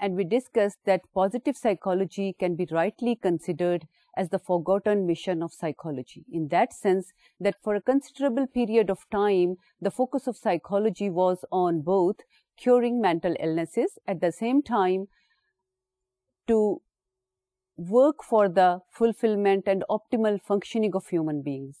and we discussed that positive psychology can be rightly considered as the forgotten mission of psychology, in that sense that for a considerable period of time the focus of psychology was on both curing mental illnesses, at the same time to work for the fulfillment and optimal functioning of human beings,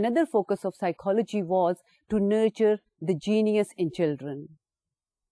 another focus of psychology was to nurture the genius in children,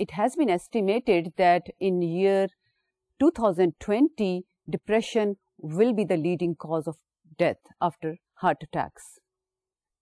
it has been estimated that in year 2020 depression will be the leading cause of death after heart attacks.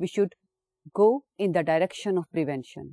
We should go in the direction of prevention.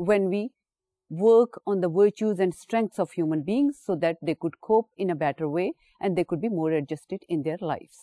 When we work on the virtues and strengths of human beings so that they could cope in a better way and they could be more adjusted in their lives.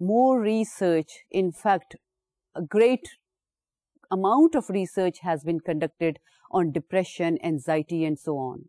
more research, in fact a great amount of research has been conducted on depression, anxiety and so on.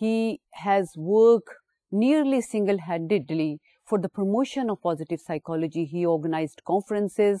he has worked nearly single-handedly for the promotion of positive psychology. He organized conferences,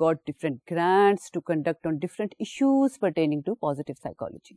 got different grants to conduct on different issues pertaining to positive psychology.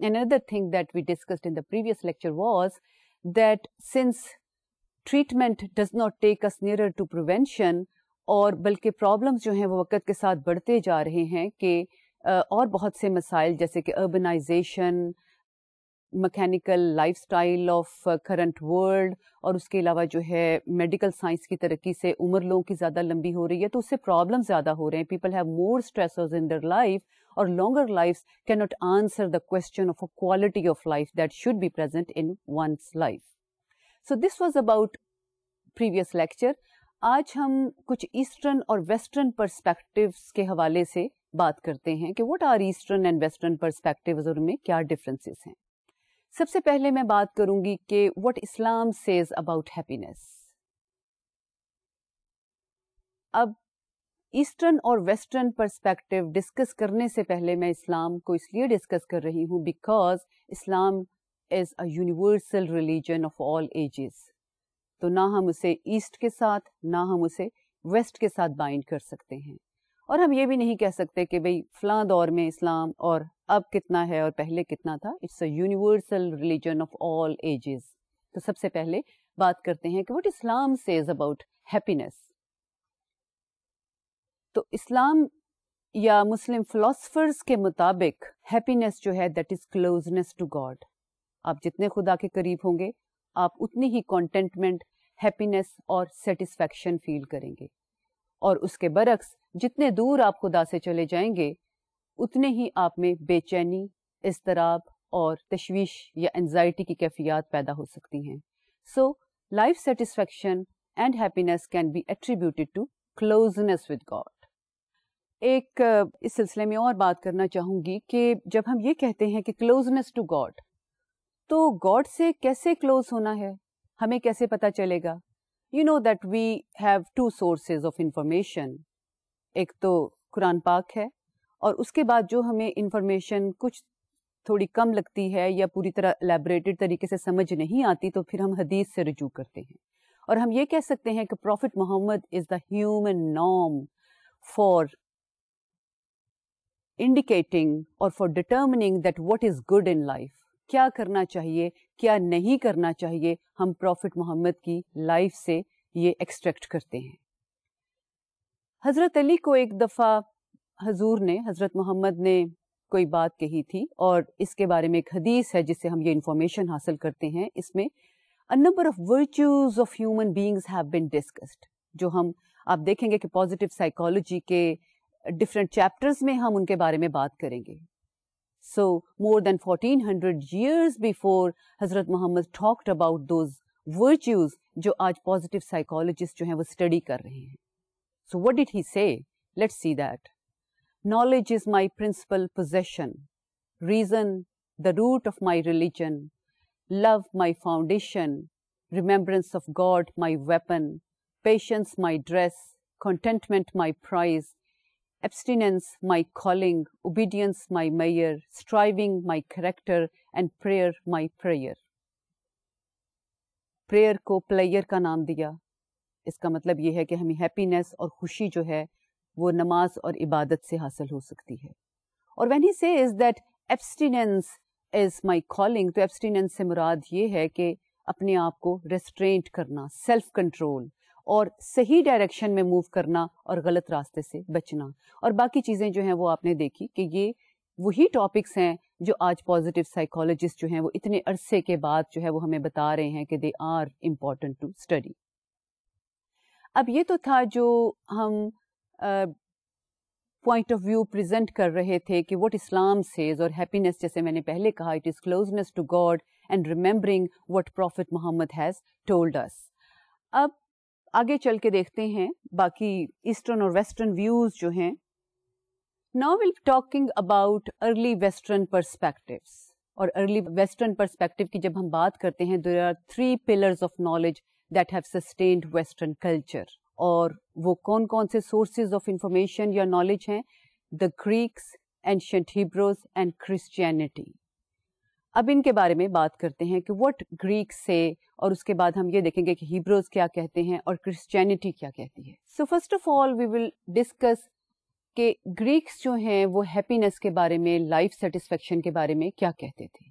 Another thing that we discussed in the previous lecture was that since treatment does not take us nearer to prevention, اور بلکہ problems جو ہیں وہ وقت کے ساتھ بڑھتے جا رہے ہیں کہ اور بہت سے مسائل جیسے کہ urbanization, mechanical lifestyle of current world, اور اس کے علاوہ جو ہے میڈیکل سائنس کی ترقی سے عمر لوگوں کی زیادہ لمبی ہو رہی ہے، تو اس سے پرابلم زیادہ ہو رہے ہیں. People have more stressors in their life, اور لانگر لائفs cannot answer the question of a quality of life that should be present in one's life. So this was about previous lecture. آج ہم کچھ eastern اور western perspectives کے حوالے سے بات کرتے ہیں کہ what are eastern and western perspectives اور ان میں کیا ڈفرینسز ہیں. سب سے پہلے میں بات کروں گی کہ what Islam says about happiness. اب ایسٹرن اور ویسٹرن پرسپیکٹیو ڈسکس کرنے سے پہلے میں اسلام کو اس لیے ڈسکس کر رہی ہوں because Islam is a universal religion of all ages. تو نہ ہم اسے ایسٹ کے ساتھ نہ ہم اسے ویسٹ کے ساتھ بائنڈ کر سکتے ہیں، اور ہم یہ بھی نہیں کہہ سکتے کہ بھئی فلاں دور میں اسلام اور اب کتنا ہے اور پہلے کتنا تھا. It's a universal religion of all ages. تو سب سے پہلے بات کرتے ہیں کہ what Islam says about happiness. تو اسلام یا مسلم فلاسفرز کے مطابق ہیپینس جو ہے that is closeness to God. آپ جتنے خدا کے قریب ہوں گے آپ اتنی ہی کانٹینٹمنٹ، ہیپینس اور سیٹسفیکشن فیل کریں گے، اور اس کے برعکس جتنے دور آپ خدا سے چلے جائیں گے اتنے ہی آپ میں بے چینی، اضطراب اور تشویش یا انزائٹی کی کیفیات پیدا ہو سکتی ہیں. So life satisfaction and happiness can be attributed to closeness with God. ایک اس سلسلے میں اور بات کرنا چاہوں گی کہ جب ہم یہ کہتے ہیں کہ کلوزنس ٹو گاڈ، تو گاڈ سے کیسے کلوز ہونا ہے، ہمیں کیسے پتا چلے گا؟ You know that we have two sources of information. ایک تو قرآن پاک ہے، اور اس کے بعد جو ہمیں انفارمیشن کچھ تھوڑی کم لگتی ہے یا پوری طرح الیبوریٹڈ طریقے سے سمجھ نہیں آتی تو پھر ہم حدیث سے رجوع کرتے ہیں. اور ہم یہ کہہ سکتے ہیں کہ prophet Muhammad is the human norm for indicating اور for determining that what is good in life. کیا کرنا چاہیے، کیا نہیں کرنا چاہیے، ہم پروفٹ محمد کی لائف سے یہ ایکسٹریکٹ کرتے ہیں. حضرت علی کو ایک دفعہ حضور نے، حضرت محمد نے کوئی بات کہی تھی، اور اس کے بارے میں ایک حدیث ہے جس سے ہم یہ انفارمیشن حاصل کرتے ہیں. اس میں a number of virtues of human beings have been discussed. جو آپ دیکھیں گے کہ پازیٹیو سائیکالوجی کے ڈفرینٹ چیپٹرز میں ہم ان کے بارے میں بات کریں گے. So more than 1400 years before حضرت محمد talked about those virtues جو آج پازیٹیو سائیکالوجسٹ جو ہیں وہ اسٹڈی کر رہے ہیں. So what did he say? Let's see that. Knowledge is my principal possession. Reason, the root of my religion. Love, my foundation. Remembrance of God, my weapon. Patience, my dress. Contentment, my prize. Abstinence, my calling. Obedience, my measure. Striving, my character. And prayer, my prayer. Prayer کو player کا نام دیا. اس کا مطلب یہ ہے کہ ہمیں ہیپینس اور خوشی جو ہے وہ نماز اور عبادت سے حاصل ہو سکتی ہے. اور when he says that abstinence is my calling، تو abstinence سے مراد یہ ہے کہ اپنے آپ کو ریسٹرینٹ کرنا، سیلف کنٹرول، اور صحیح ڈائریکشن میں موو کرنا اور غلط راستے سے بچنا. اور باقی چیزیں جو ہیں وہ آپ نے دیکھی کہ یہ وہی ٹاپکس ہیں جو آج پازیٹیو سائیکالوجسٹ جو ہیں وہ اتنے عرصے کے بعد جو ہے وہ ہمیں بتا رہے ہیں کہ they are important to study. اب یہ تو تھا جو ہم پوائنٹ آف ویو پریزنٹ کر رہے تھے کہ واٹ اسلام سیز، اور ہیپینس جیسے میں نے پہلے کہا it is closeness to God and remembering what prophet Muhammad has told us. اب آگے چل کے دیکھتے ہیں باقی ایسٹرن اور ویسٹرن ویوز جو ہیں. Now we'll talking about early western perspectives. اور ارلی ویسٹرن پرسپیکٹیو کی جب ہم بات کرتے ہیں there are 3 pillars of knowledge that have sustained western culture. اور وہ کون کون سے سورسز آف انفارمیشن یا نالج ہیں؟ The Greeks, ancient Hebrews and Christianity. اب ان کے بارے میں بات کرتے ہیں کہ واٹ گریکس سے، اور اس کے بعد ہم یہ دیکھیں گے کہ ہیبروز کیا کہتے ہیں اور کرسچینٹی کیا کہتی ہے. So first of all we will discuss کہ گریکس جو ہیں وہ ہیپینس کے بارے میں، لائف سیٹسفیکشن کے بارے میں کیا کہتے تھے.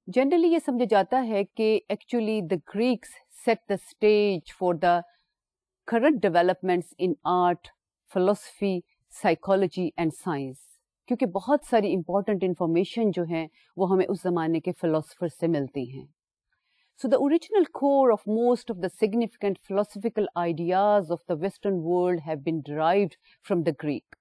جنرلی یہ سمجھا جاتا ہے کہ actually the Greeks set the stage for the current developments in art, philosophy, psychology and science. کیونکہ بہت ساری امپورٹنٹ انفارمیشن جو ہیں وہ ہمیں اس زمانے کے فلاسفر سے ملتی ہیں. So the original core of most of the significant philosophical ideas of the Western world have been derived from the Greek.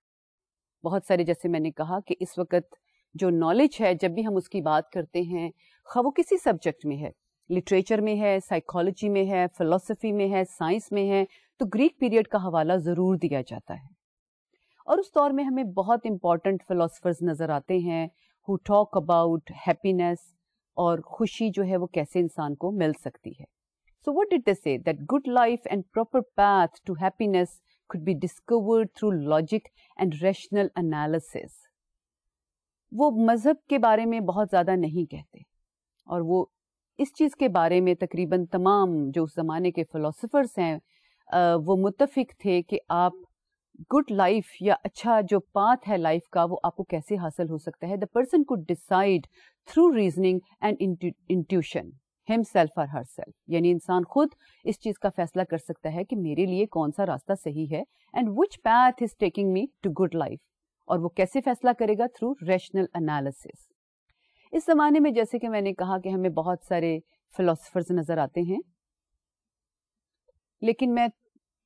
بہت سارے جیسے میں نے کہا کہ اس وقت جو نالج ہے جب بھی ہم اس کی بات کرتے ہیں خواہ وہ کسی سبجیکٹ میں ہے, لٹریچر میں ہے, سائیکالوجی میں ہے, فلسفی میں ہے, سائنس میں ہے, تو گریک پیریڈ کا حوالہ ضرور دیا جاتا ہے. اور اس دور میں ہمیں بہت امپورٹنٹ فلاسفرز نظر آتے ہیں who talk about happiness اور خوشی جو ہے وہ کیسے انسان کو مل سکتی ہے. So what did they say? That good life and proper path to happiness could be discovered through logic and rational analysis. وہ مذہب کے بارے میں بہت زیادہ نہیں کہتے اور وہ اس چیز کے بارے میں تقریباً تمام جو اس زمانے کے فلاسفرز ہیں وہ متفق تھے کہ آپ گڈ لائف یا اچھا جو پاتھ ہے لائف کا وہ آپ کو کیسے حاصل ہو سکتا ہے. The person could decide through reasoning and intuition himself or herself. یعنی انسان خود اس چیز کا فیصلہ کر سکتا ہے کہ میرے لیے کون سا راستہ صحیح ہے and which path is taking me to good life. اور وہ کیسے فیصلہ کرے گا؟ through rational analysis. اس زمانے میں جیسے کہ میں نے کہا کہ ہمیں بہت سارے فلاسفرز نظر آتے ہیں لیکن میں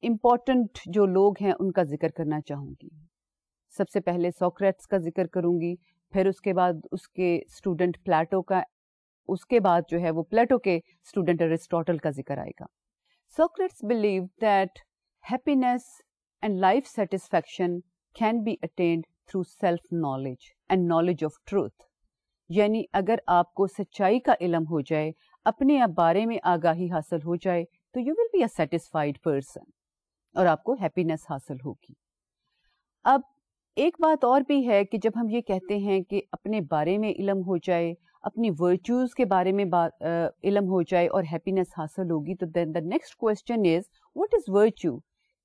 امپورٹنٹ جو لوگ ہیں ان کا ذکر کرنا چاہوں گی. سب سے پہلے سوکریٹس کا ذکر کروں گی, پھر اس کے بعد اس کے اسٹوڈنٹ پلیٹو کا, اس کے بعد جو ہے وہ پلیٹو کے اسٹوڈنٹ ایرسٹوٹل کا ذکر آئے گا. Socrates believe that happiness and life satisfaction can be attained through self knowledge and knowledge of truth. یعنی اگر آپ کو سچائی کا علم ہو جائے, اپنے بارے میں آگاہی حاصل ہو جائے تو you will be a satisfied person اور آپ کو ہیپینس حاصل ہوگی. اب ایک بات اور بھی ہے کہ جب ہم یہ کہتے ہیں کہ اپنے بارے میں علم ہو جائے, اپنی ورچوز کے بارے میں علم ہو جائے اور ہیپینس حاصل ہوگی, تو then the next question is what is virtue.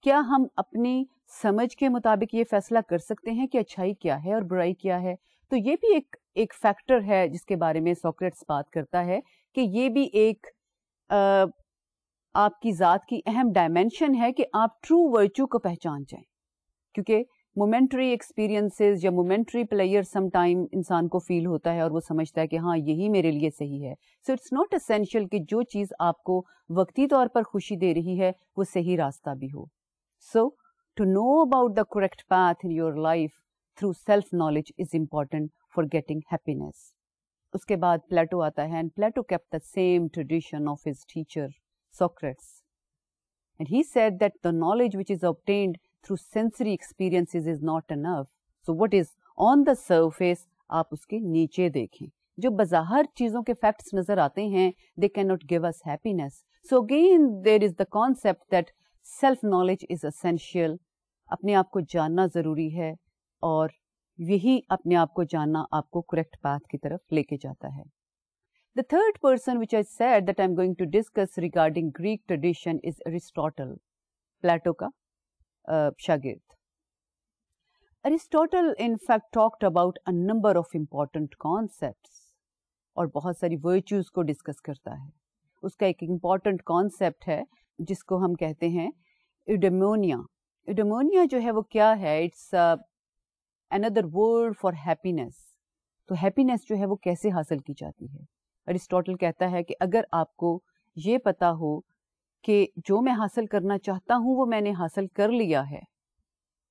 کیا ہم اپنی سمجھ کے مطابق یہ فیصلہ کر سکتے ہیں کہ اچھائی کیا ہے اور برائی کیا ہے؟ تو یہ بھی ایک فیکٹر ہے جس کے بارے میں سوکریٹس بات کرتا ہے کہ یہ بھی ایک آپ کی ذات کی اہم ڈائمینشن ہے کہ آپ ٹرو ورچو کو پہچان جائیں. کیونکہ مومنٹری ایکسپیرینسز یا مومنٹری پلیئر سم ٹائم انسان کو فیل ہوتا ہے اور وہ سمجھتا ہے کہ ہاں یہی میرے لیے صحیح ہے. سو اٹس ناٹ اسینشیل کہ جو چیز آپ کو وقتی طور پر خوشی دے رہی ہے وہ صحیح راستہ بھی ہو. So to know about the correct path in your life through self knowledge is important for getting happiness. اس کے بعد پلیٹو آتا ہے, and Plato kept the same tradition of his teacher Socrates. And he said that the knowledge which is obtained through sensory experiences is not enough. So what is on the surface, آپ اس کے نیچے دیکھیں. جو بظاہر چیزوں کے facts نظر آتے ہیں they cannot give us happiness. So again there is the concept that self knowledge is essential. اپنے آپ کو جاننا ضروری ہے اور یہی اپنے آپ کو جاننا آپ کو کریکٹ پاتھ کی طرف لے کے جاتا ہے. The third person which I said that I'm going to discuss regarding Greek tradition is Aristotle, Plato ka shagird. Aristotle in fact talked about a number of important concepts اور بہت ساری virtues کو ڈسکس کرتا ہے. اس کا ایک important concept ہے جس کو ہم کہتے ہیں ایڈیمونیا. ایڈیمونیا جو ہے وہ کیا ہے؟ It's another word for happiness. تو ہیپینس جو ہے وہ کیسے حاصل کی جاتی ہے؟ ایرسٹوٹل کہتا ہے کہ اگر آپ کو یہ پتا ہو کہ جو میں حاصل کرنا چاہتا ہوں وہ میں نے حاصل کر لیا ہے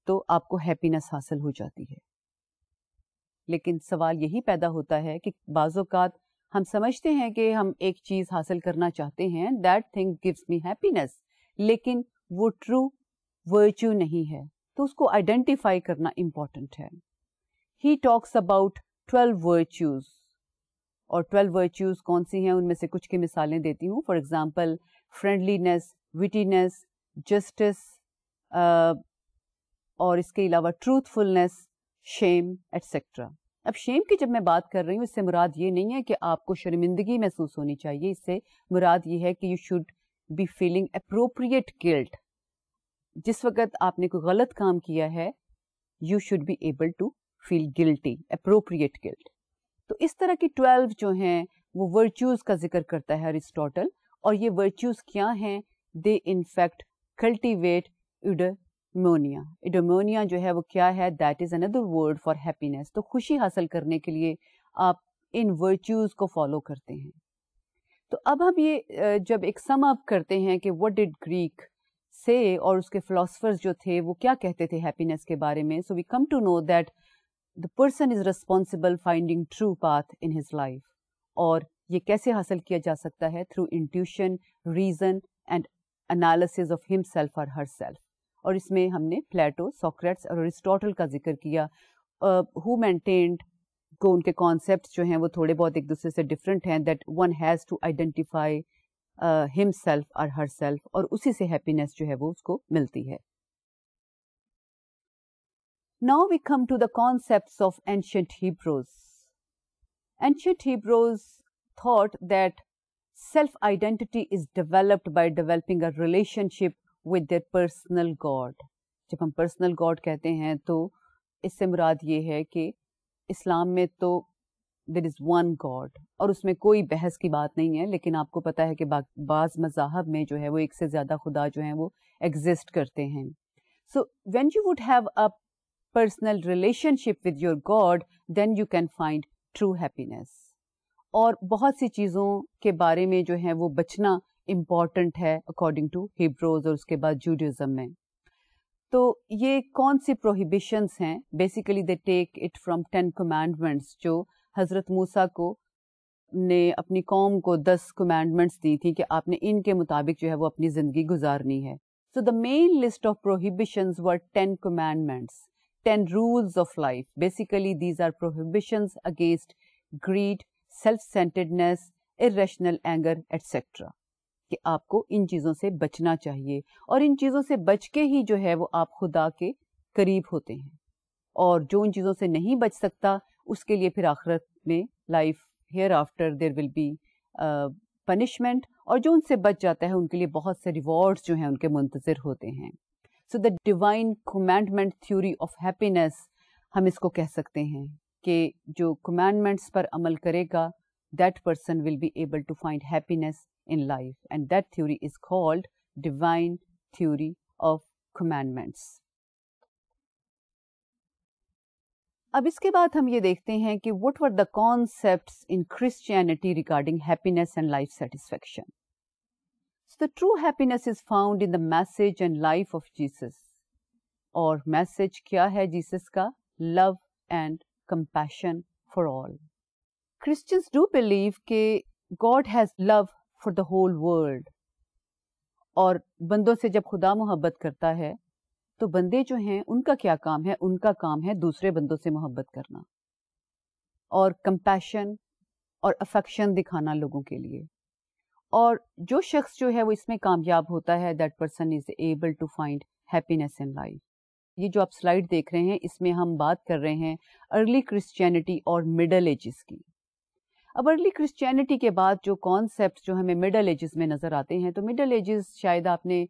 تو آپ کو ہیپینس حاصل ہو جاتی ہے. لیکن سوال یہی پیدا ہوتا ہے کہ بعض اوقات ہم سمجھتے ہیں کہ ہم ایک چیز حاصل کرنا چاہتے ہیں, that thing gives me happiness, لیکن وہ ٹرو ورچو نہیں ہے, تو اس کو آئیڈینٹیفائی کرنا امپورٹنٹ ہے. ہی ٹاکس اباؤٹ 12 ورچوز, اور 12 ورچوز کون سی ہیں ان میں سے کچھ کی مثالیں دیتی ہوں. فار ایگزامپل فرینڈلینس, وٹینس, جسٹس, اور اس کے علاوہ ٹروتھفلنس, شیم ایٹسٹرا. اب شیم کی جب میں بات کر رہی ہوں اس سے مراد یہ نہیں ہے کہ آپ کو شرمندگی محسوس ہونی چاہیے, اس سے مراد یہ ہے کہ you should be feeling appropriate guilt. جس وقت آپ نے کوئی غلط کام کیا ہے you should be able to feel guilty, appropriate guilt. تو اس طرح کی 12 جو ہیں وہ ورچوز کا ذکر کرتا ہے ایرسٹوٹل, اور یہ ورچوز کیا ہیں؟ They in fact cultivate eudaimonia. eudaimonia جو ہے وہ کیا ہے, that is another word for happiness. تو خوشی حاصل کرنے کے لیے آپ ان ورچوز کو فالو کرتے ہیں. تو اب ہم یہ جب ایک سم اپ کرتے ہیں کہ what did Greek say, اور اس کے فلاسفرز جو تھے وہ کیا کہتے تھے ہیپینس کے بارے میں, so we come to know that the person is responsible finding true path in his life. اور یہ کیسے حاصل کیا جا سکتا ہے, through intuition, reason and analysis of himself or herself. اور اس میں ہم نے پلیٹو, سوکریٹس اور ارسطوٹل کا ذکر کیا, who maintained کو ان کے کانسیپٹس جو ہیں وہ تھوڑے بہت ایک دوسرے سے ڈفرینٹ ہیں, that one has to identify himself or herself, اور اسی سے ہیپینس جو ہے وہ اس کو ملتی ہے. Now we come to the concepts of ancient Hebrews. Ancient Hebrews thought that self-identity is developed by developing a relationship with their personal God. جب ہم personal God کہتے ہیں تو اس سے مراد یہ ہے کہ اسلام میں تو there is one God, اور اس میں کوئی بحث کی بات نہیں ہے, لیکن آپ کو پتا ہے کہ بعض مذاہب میں جو ہے وہ ایک سے زیادہ خدا جو ہیں وہ ایگزسٹ کرتے ہیں. So when you would have a personal relationship with your God, then you can find true happiness. اور بہت سی چیزوں کے بارے میں جو ہے وہ بچنا امپورٹنٹ ہے اکارڈنگ ٹو ہیبروز اور اس کے بعد جوڈیزم میں. تو یہ کون سی پروہیبیشنس ہیں, basically they take it from 10 commandments جو حضرت موسیٰ کو نے اپنی قوم کو 10 commandments دی تھی کہ آپ نے ان کے مطابق جو ہے وہ اپنی زندگی گزارنی ہے. So the main list of prohibitions were 10 commandments, 10 rules of life. Basically these are prohibitions against greed, self-centeredness, irrational anger, etc. کہ آپ کو ان چیزوں سے بچنا چاہیے, اور ان چیزوں سے بچ کے ہی جو ہے وہ آپ خدا کے قریب ہوتے ہیں. اور جو ان چیزوں سے نہیں بچ سکتا اس کے لیے پھر آخرت میں life hereafter there will be punishment, اور جو ان سے بچ جاتا ہے ان کے لیے بہت سے ریوارڈز جو ہیں ان کے منتظر ہوتے ہیں. So the divine commandment theory of happiness, ہم اس کو کہہ سکتے ہیں کہ جو کمانڈمنٹس پر عمل کرے گا that person will be able to find happiness in life, and that theory is called divine theory of commandments. اب اس کے بعد ہم یہ دیکھتے ہیں کہ what were the concepts in Christianity regarding happiness and life satisfaction. So the true happiness is found in the message and life of Jesus. اور message کیا ہے جیسس کا؟ love and compassion for all. Christians do believe کہ God has love for the whole world. اور بندوں سے جب خدا محبت کرتا ہے تو بندے جو ہیں ان کا کیا کام ہے؟ ان کا کام ہے دوسرے بندوں سے محبت کرنا اور کمپیشن اور افیکشن دکھانا لوگوں کے لیے. اور جو شخص جو ہے وہ اس میں کامیاب ہوتا ہے, that person is able to find happiness in life. یہ جو آپ سلائیڈ دیکھ رہے ہیں اس میں ہم بات کر رہے ہیں ارلی کرسچینٹی اور مڈل ایجز کی. اب ارلی کرسچینٹی کے بعد جو کانسیپٹ جو ہمیں مڈل ایجز میں نظر آتے ہیں, تو مڈل ایجز شاید آپ نے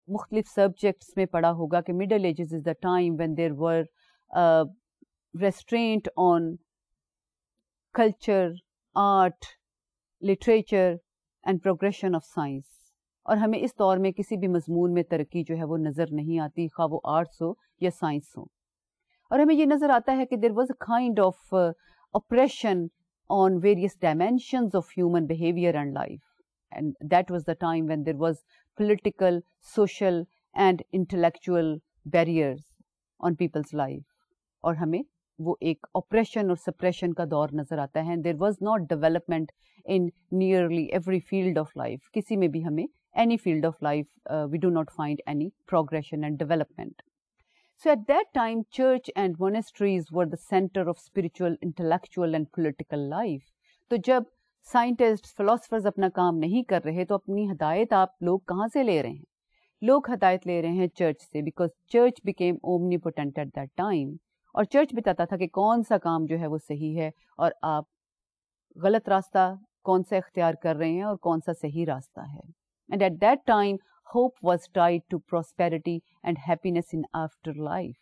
مختلف سبجیکٹس میں پڑھا ہوگا کہ middle ages is the time when there were restraint on culture, art, literature and progression of science. اور ہمیں اس دور میں کسی بھی مضمون میں ترقی جو ہے وہ نظر نہیں آتی, خواہ وہ آرٹس ہو یا سائنس ہو. اور ہمیں یہ نظر آتا ہے کہ there was a kind of oppression on various dimensions of human behavior and life, and that was the time when there was political, social and intellectual barriers on people's life. اور ہمیں وہ ایک oppression اور suppression کا دور نظر آتا ہے. There was not development in nearly every field of life. کسی میں بھی ہمیں any field of life we do not find any progression and development. So at that time, church and monasteries were the center of spiritual, intellectual and political life. تو جب scientists, philosophers اپنا کام نہیں کر رہے تو اپنی ہدایت آپ لوگ کہاں سے لے رہے ہیں؟ لوگ ہدایت لے رہے ہیں چرچ سے, because church became omnipotent at that time. اور چرچ بتاتا تھا کہ کون سا کام جو ہے وہ صحیح ہے اور آپ غلط راستہ کون سا اختیار کر رہے ہیں اور کون سا صحیح راستہ ہے. And at that time, hope was tied to prosperity and happiness in afterlife.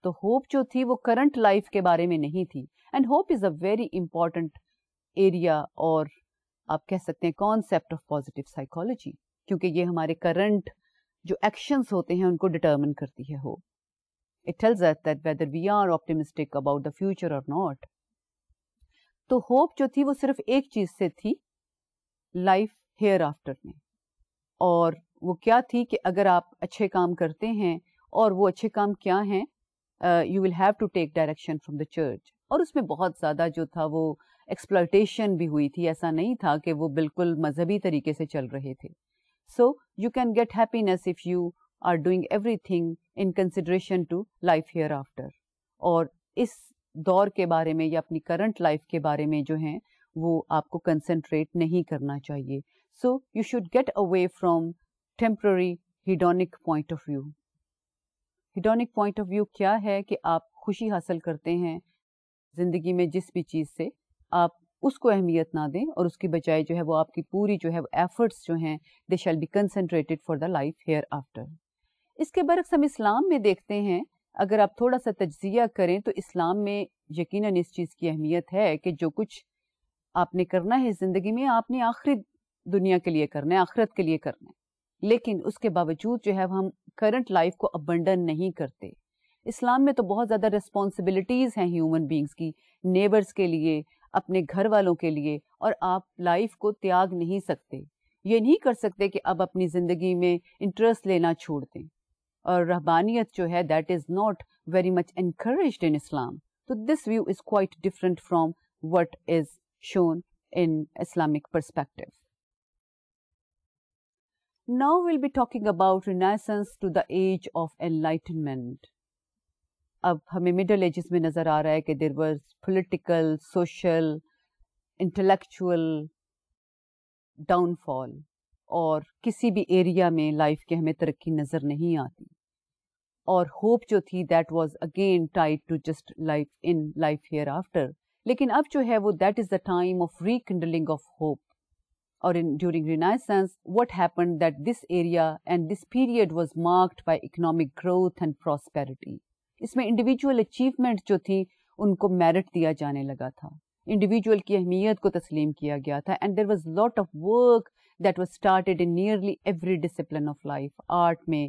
تو hope جو تھی وہ current life کے بارے میں نہیں تھی. And hope is a very important area, اور آپ کہہ سکتے ہیں concept of positive psychology, کیونکہ یہ ہمارے current جو ایکشنز ہوتے ہیں ان کو ڈٹرمن کرتی ہے hope. It tells us that whether we are optimistic about the future or not. تو ہوپ جو تھی وہ صرف ایک چیز سے تھی, لائف ہیئر آفٹر میں. اور وہ کیا تھی کہ اگر آپ اچھے کام کرتے ہیں, اور وہ اچھے کام کیا ہیں, you will have to take direction from the church. اور اس میں بہت زیادہ جو تھا وہ ایکسپلائٹیشن بھی ہوئی تھی, ایسا نہیں تھا کہ وہ بالکل مذہبی طریقے سے چل رہے تھے. So you can get happiness if you are doing everything in consideration to life hereafter. اور اس دور کے بارے میں یا اپنی کرنٹ لائف کے بارے میں جو ہیں وہ آپ کو کنسنٹریٹ نہیں کرنا چاہیے. So you should get away from temporary hedonic point of view. hedonic point of view کیا ہے کہ آپ خوشی حاصل کرتے ہیں زندگی میں جس بھی چیز سے, آپ اس کو اہمیت نہ دیں اور اس کی بجائے جو ہے وہ آپ کی پوری جو ہے ایفرٹس جو ہیں they shall be concentrated for the life hereafter. اس کے برعکس ہم اسلام میں دیکھتے ہیں, اگر آپ تھوڑا سا تجزیہ کریں تو اسلام میں یقیناً اس چیز کی اہمیت ہے کہ جو کچھ آپ نے کرنا ہے زندگی میں آپ نے آخری دنیا کے لیے کرنا ہے, آخرت کے لیے کرنا ہے. لیکن اس کے باوجود جو ہے ہم کرنٹ لائف کو ابنڈن نہیں کرتے. اسلام میں تو بہت زیادہ ریسپانسبلٹیز ہیں ہیومن بینگز کی, نیبرز کے لیے, اپنے گھر والوں کے لیے, اور آپ لائف کو تیاگ نہیں سکتے. یہ نہیں کر سکتے کہ اب اپنی زندگی میں انٹرسٹ لینا چھوڑ دیں. اور رہبانیت جو ہے that is not very much encouraged in Islam. تو this view is quite different from what is shown in Islamic perspective. Now we'll be talking about Renaissance to the age of Enlightenment. اب ہمیں مڈل ایجز میں نظر آ رہا ہے کہ there was political, social, intellectual downfall, اور کسی بھی ایریا میں لائف کے ہمیں ترقی نظر نہیں آتی. اور ہوپ جو تھی that was again tied to just life in life hereafter. لیکن اب جو ہے وہ that is the time of rekindling of hope. اور during Renaissance, what happened that this area and this period was marked by economic growth and prosperity. اس میں individual achievement جو تھی ان کو میرٹ دیا جانے لگا تھا, انڈیویجول کی اہمیت کو تسلیم کیا گیا تھا. And there was lot of work that was started in nearly every discipline of life. Art میں,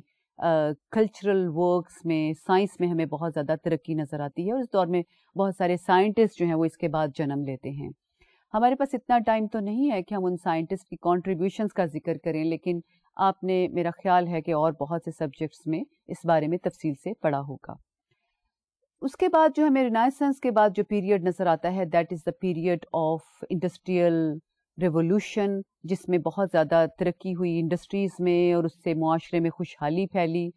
کلچرل ورکس میں, سائنس میں ہمیں بہت زیادہ ترقی نظر آتی ہے, اور اس دور میں بہت سارے سائنٹسٹ جو ہیں وہ اس کے بعد جنم لیتے ہیں. ہمارے پاس اتنا ٹائم تو نہیں ہے کہ ہم ان سائنٹسٹ کی کنٹریبیوشنز کا ذکر کریں, لیکن آپ نے میرا خیال ہے کہ اور بہت سے سبجیکٹس میں اس بارے میں تفصیل سے پڑھا ہوگا. اس کے بعد جو ہمیں رینائسنس کے بعد جو پیریڈ نظر آتا ہے that is the period of industrial revolution, جس میں بہت زیادہ ترقی ہوئی انڈسٹریز میں, اور اس سے معاشرے میں خوشحالی پھیلی.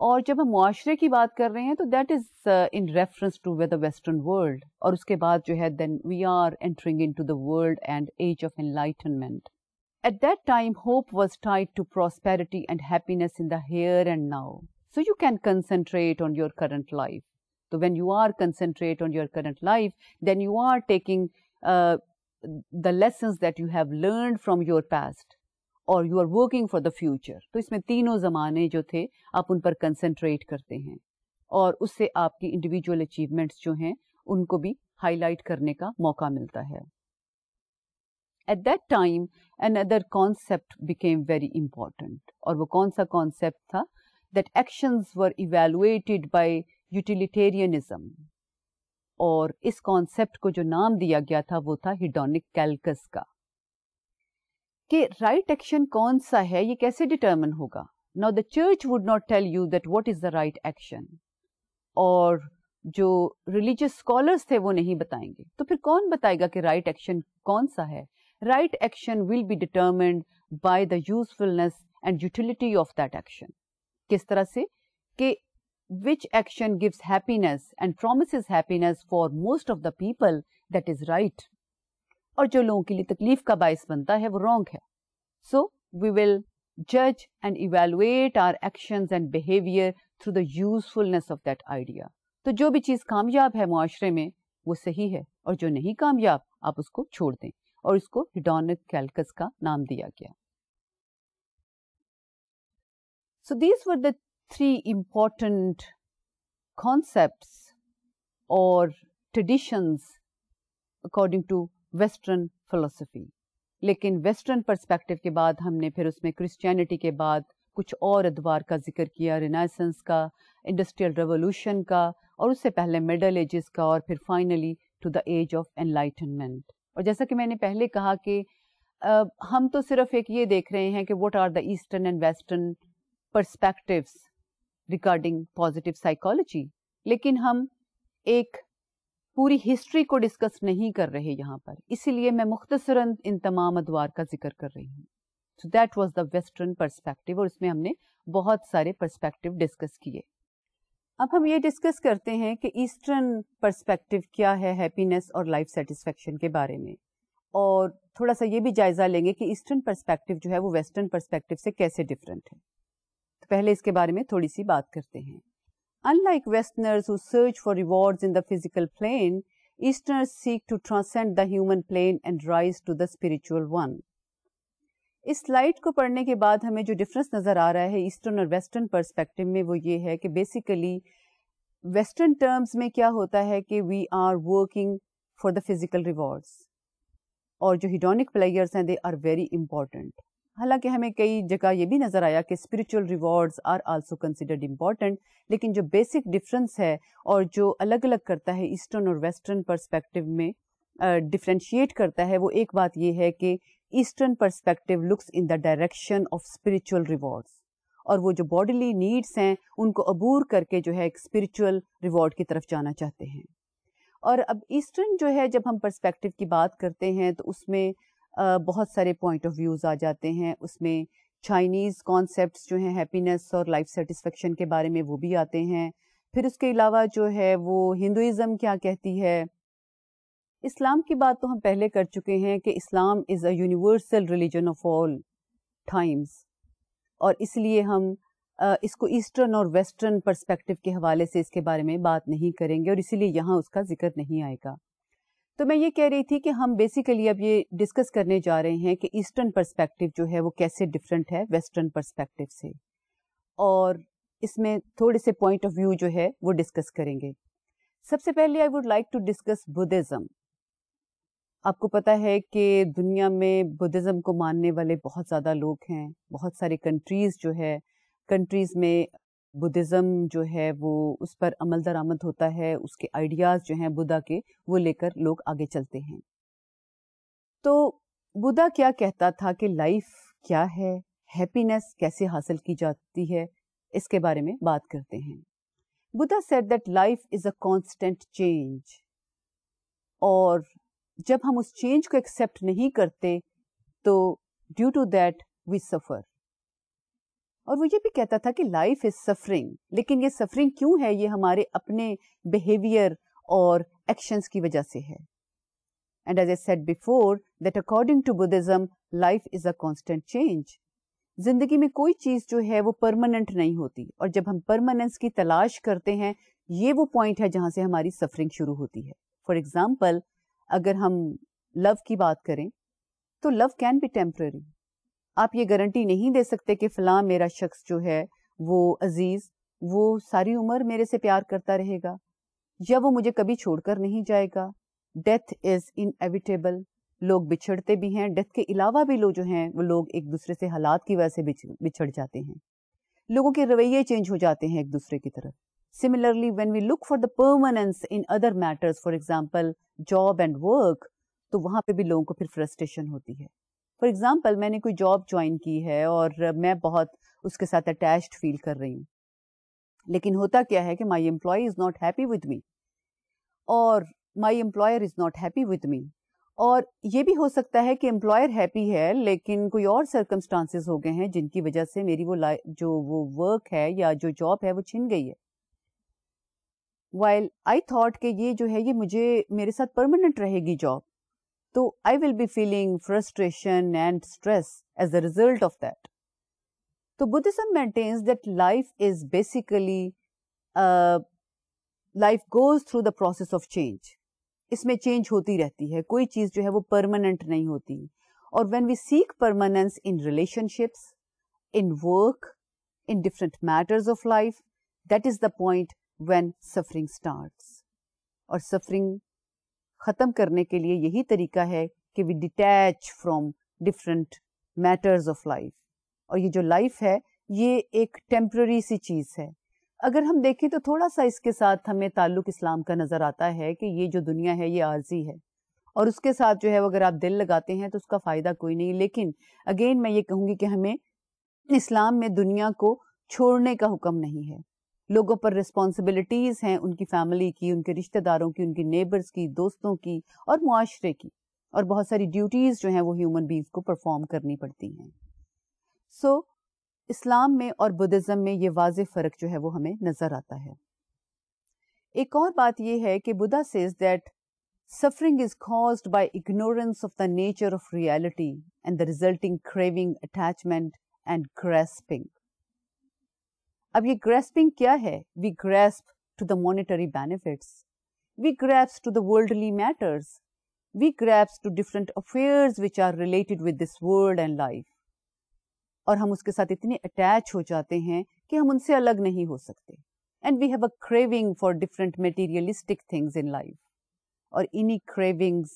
اور جب ہم معاشرے کی بات کر رہے ہیں تو that is in reference to the western world. اور اس کے بعد جو ہے then we are entering into the world and age of enlightenment. At that time, hope was tied to prosperity and happiness in the here and now. So you can concentrate on your current life. So when you are concentrate on your current life, then you are taking the lessons that you have learned from your past, or you are working for the future. تو اس میں تینوں زمانے جو تھے آپ ان پر concentrate کرتے ہیں, اور اس سے آپ کی انڈیویجول اچیومنٹس جو ہیں ان کو بھی ہائی لائٹ کرنے کا موقع ملتا ہے. At that time, another concept became very important. اور وہ کون سا concept تھا؟ That actions were evaluated by utilitarianism. اور اس concept کو جو نام دیا گیا تھا وہ تھا hedonic calculus کا. کہ right action کون سا ہے یہ کیسے determine ہوگا؟ Now the church would not tell you that what is the right action. اور جو religious scholars تھے وہ نہیں بتائیں گے. تو پھر کون بتائے گا کہ right action کون سا ہے؟ Right action will be determined by the usefulness and utility of that action. کس طرح سے؟ کہ which action gives happiness and promises happiness for most of the people, that is right. اور جو لوگوں کے لیے تکلیف کا باعث بنتا ہے وہ wrong ہے. So we will judge and evaluate our actions and behavior through the usefulness of that idea. تو جو بھی چیز کامیاب ہے معاشرے میں وہ صحیح ہے, اور جو نہیں کامیاب آپ اس کو چھوڑ دیں, اور اس کو hedonic calculus کا نام دیا گیا. So these were the three important concepts or traditions according to Western philosophy. لیکن ویسٹرن پرسپیکٹو کے بعد ہم نے پھر اس میں کرسچینٹی کے بعد کچھ اور ادوار کا ذکر کیا، رینیسنس کا، انڈسٹریل ریولوشن کا، اور اس سے پہلے مڈل ایجز کا، اور پھر finally to the age of enlightenment. اور جیسا کہ میں نے پہلے کہا کہ ہم تو صرف ایک یہ دیکھ رہے ہیں کہ what are the eastern and western perspectives regarding positive psychology, لیکن ہم ایک پوری ہسٹری کو ڈسکس نہیں کر رہے یہاں پر، اسی لیے میں مختصراً ان تمام ادوار کا ذکر کر رہی ہوں. So that was the western perspective، اور اس میں ہم نے بہت سارے پرسپیکٹیو ڈسکس کیے. اب ہم یہ ڈسکس کرتے ہیں کہ ایسٹرن پرسپیکٹیو کیا ہے ہیپینس اور لائف سیٹسفیکشن کے بارے میں، اور تھوڑا سا یہ بھی جائزہ لیں گے کہ ایسٹرن پرسپیکٹیو جو ہے وہ ویسٹرن پرسپیکٹیو سے کیسے ڈفرینٹ ہے. تو پہلے اس کے بارے میں تھوڑی سی بات کرتے ہیں. Unlike Westerners who search for rewards in the physical plane, Easterners seek to transcend the human plane and rise to the spiritual one. اس سلائیڈ کو پڑھنے کے بعد ہمیں جو ڈفرنس نظر آ رہا ہے ایسٹرن اور ویسٹرن پرسپیکٹیو میں، وہ یہ ہے کہ بیسیکلی ویسٹرن ٹرمز میں کیا ہوتا ہے کہ we are working for the physical rewards, اور جو ہیڈونک پلیئرس ہیں دے آر ویری امپورٹنٹ. حالانکہ ہمیں کئی جگہ یہ بھی نظر آیا کہ spiritual rewards are also considered important, لیکن جو بیسک ڈفرنس ہے اور جو الگ الگ کرتا ہے ایسٹرن اور ویسٹرن پرسپیکٹیو میں ڈفرینشیٹ کرتا ہے، وہ ایک بات یہ ہے کہ eastern perspective looks in the direction of spiritual rewards, اور وہ جو باڈیلی نیڈس ہیں ان کو عبور کر کے جو ہے ایک اسپرچل ریوارڈ کی طرف جانا چاہتے ہیں. اور اب ایسٹرن جو ہے جب ہم پرسپیکٹیو کی بات کرتے ہیں تو اس میں بہت سارے پوائنٹ آف ویوز آ جاتے ہیں. اس میں چائنیز کانسیپٹس جو ہیں ہیپینس اور لائف سیٹسفیکشن کے بارے میں وہ بھی آتے ہیں. پھر اس کے علاوہ جو ہے وہ ہندوازم کیا کہتی ہے. اسلام کی بات تو ہم پہلے کر چکے ہیں کہ Islam is a universal religion of all times, اور اس لیے ہم اس کو ایسٹرن اور ویسٹرن پرسپیکٹیو کے حوالے سے اس کے بارے میں بات نہیں کریں گے، اور اسی لیے یہاں اس کا ذکر نہیں آئے گا. تو میں یہ کہہ رہی تھی کہ ہم بیسیکلی اب یہ ڈسکس کرنے جا رہے ہیں کہ ایسٹرن پرسپیکٹیو جو ہے وہ کیسے ڈفرینٹ ہے ویسٹرن پرسپیکٹیو سے، اور اس میں تھوڑے سے پوائنٹ آف ویو جو ہے وہ ڈسکس کریں گے. سب سے پہلے I would like to discuss Buddhism. آپ کو پتا ہے کہ دنیا میں بدھزم کو ماننے والے بہت زیادہ لوگ ہیں، بہت سارے کنٹریز میں بدھزم جو ہے وہ اس پر عمل درآمد ہوتا ہے، اس کے آئیڈیاز جو ہیں بدھا کے وہ لے کر لوگ آگے چلتے ہیں. تو بدھا کیا کہتا تھا کہ لائف کیا ہے، ہیپینس کیسے حاصل کی جاتی ہے، اس کے بارے میں بات کرتے ہیں. Buddha said that life is a constant change، اور جب ہم اس چینج کو ایکسیپٹ نہیں کرتے تو ڈیو ٹو دیٹ وی سفر. اور وہ یہ بھی کہتا تھا کہ لائف از سفرنگ، لیکن یہ سفرنگ کیوں ہے؟ یہ ہمارے اپنے بیہیویئر اور ایکشنز کی وجہ سے ہے. And as I said before that according to Buddhism life is a constant change. زندگی میں کوئی چیز جو ہے وہ پرماننٹ نہیں ہوتی، اور جب ہم پرماننس کی تلاش کرتے ہیں یہ وہ پوائنٹ ہے جہاں سے ہماری سفرنگ شروع ہوتی ہے. فار ایگزامپل اگر ہم لو کی بات کریں تو لو کین بی ٹیمپرری. آپ یہ گارنٹی نہیں دے سکتے کہ فلاں میرا شخص جو ہے وہ عزیز وہ ساری عمر میرے سے پیار کرتا رہے گا، یا وہ مجھے کبھی چھوڑ کر نہیں جائے گا. ڈیتھ از انیویٹیبل، لوگ بچھڑتے بھی ہیں. ڈیتھ کے علاوہ بھی لوگ جو ہیں وہ لوگ ایک دوسرے سے حالات کی وجہ سے بچھڑ جاتے ہیں، لوگوں کے رویے چینج ہو جاتے ہیں ایک دوسرے کی طرف. Similarly, when we look for the permanence in other matters, for example, job and work, تو وہاں پہ بھی لوگوں کو پھر فرسٹریشن ہوتی ہے. فار ایگزامپل میں نے کوئی جاب جوائن کی ہے اور میں بہت اس کے ساتھ اٹیچڈ فیل کر رہی ہوں، لیکن ہوتا کیا ہے کہ my employee is not happy with me, اور my employer is not happy with me. اور یہ بھی ہو سکتا ہے کہ امپلائر ہیپی ہے لیکن کوئی اور سرکمسٹانسز ہو گئے ہیں جن کی وجہ سے میری وہ ورک ہے یا جو جاب ہے وہ چھن گئی ہے. While I thought کہ یہ جو ہے یہ میرے ساتھ پرماننٹ رہے گی جاب، تو I will be feeling frustration and stress as a result of that. تو Buddhism maintains that life is basically life goes through the process of change. اس میں چینج ہوتی رہتی ہے، کوئی چیز جو ہے وہ پرماننٹ نہیں ہوتی. اور when we seek permanence in relationships, in work, in different matters of life, that is the point when suffering starts. اور سفرنگ ختم کرنے کے لیے یہی طریقہ ہے کہ we detach from different matters of life. اور یہ جو لائف ہے یہ ایک ٹیمپرری سی چیز ہے. اگر ہم دیکھیں تو تھوڑا سا اس کے ساتھ ہمیں تعلق اسلام کا نظر آتا ہے کہ یہ جو دنیا ہے یہ عارضی ہے اور اس کے ساتھ جو ہے اگر آپ دل لگاتے ہیں تو اس کا فائدہ کوئی نہیں. لیکن اگین میں یہ کہوں گی کہ ہمیں اسلام میں دنیا کو چھوڑنے کا حکم نہیں ہے. لوگوں پر رسپانسبلٹیز ہیں، ان کی فیملی کی، ان کے رشتہ داروں کی، ان کی نیبرز کی، دوستوں کی اور معاشرے کی، اور بہت ساری ڈیوٹیز جو ہیں وہ ہیومن بینگز کو پرفارم کرنی پڑتی ہیں. سو اسلام میں اور بدھزم میں یہ واضح فرق جو ہے وہ ہمیں نظر آتا ہے. ایک اور بات یہ ہے کہ Buddha says that suffering is caused by ignorance of the nature of reality and the resulting craving, attachment and grasping. اب یہ grasping کیا ہے؟ We grasp to the monetary benefits. We grasp to the worldly matters. We grasp to different affairs which are related with this world and life. اور ہم اس کے ساتھ اتنے attach ہو جاتے ہیں کہ ہم ان سے الگ نہیں ہو سکتے. And we have a craving for different materialistic things in life. اور انہی کریونگز،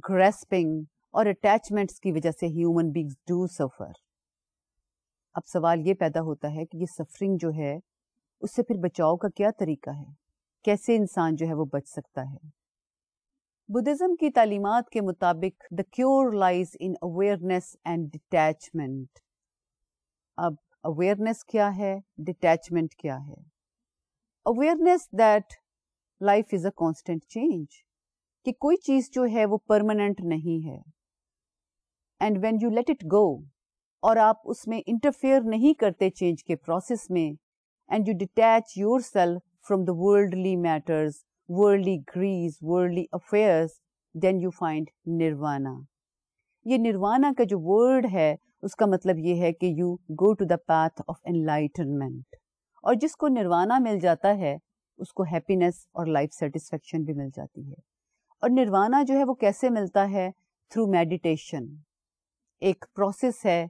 گریسپنگ اور اٹیچمنٹس کی وجہ سے ہیومن بینگز ڈو سفر. اب سوال یہ پیدا ہوتا ہے کہ یہ سفرنگ جو ہے اس سے پھر بچاؤ کا کیا طریقہ ہے؟ کیسے انسان جو ہے وہ بچ سکتا ہے؟ بدھزم کی تعلیمات کے مطابق the cure lies in awareness and detachment. اب awareness کیا ہے؟ detachment کیا ہے؟ awareness that life is a constant change. کہ کوئی چیز جو ہے وہ پرماننٹ نہیں ہے. And when you let it go, اور آپ اس میں انٹرفیئر نہیں کرتے چینج کے پروسیس میں، and you detach yourself from the worldly matters, worldly graces, worldly affairs, then you find nirvana. یہ نروانا کا جو ورڈ ہے اس کا مطلب یہ ہے کہ you go to the path of enlightenment. اور جس کو نروانا مل جاتا ہے اس کو ہیپینس اور لائف سیٹسفیکشن بھی مل جاتی ہے. اور نروانا جو ہے وہ کیسے ملتا ہے؟ Through meditation. ایک پروسیس ہے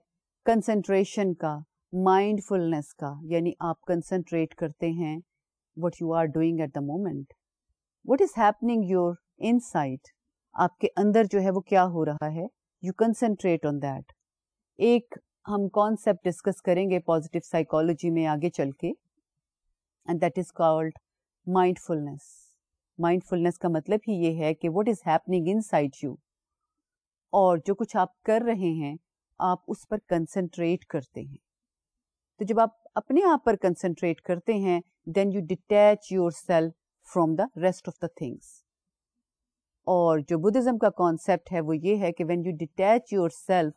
کنسنٹریشن کا، مائنڈ فلنس کا، یعنی آپ کنسنٹریٹ کرتے ہیں what you are doing at the moment, what is happening your inside، آپ کے اندر جو ہے وہ کیا ہو رہا ہے، you concentrate on that. ایک ہم کانسیپٹ ڈسکس کریں گے پازیٹیو سائیکالوجی میں آگے چل کے، and that is called mindfulness. Mindfulness کا مطلب ہی یہ ہے کہ what is happening inside you, اور جو کچھ آپ کر رہے ہیں آپ اس پر کنسنٹریٹ کرتے ہیں. تو جب آپ اپنے آپ پر کنسنٹریٹ کرتے ہیں then you detach yourself from the rest of the things. اور جو بدھزم کا کانسیپٹ ہے وہ یہ ہے کہ when you detach yourself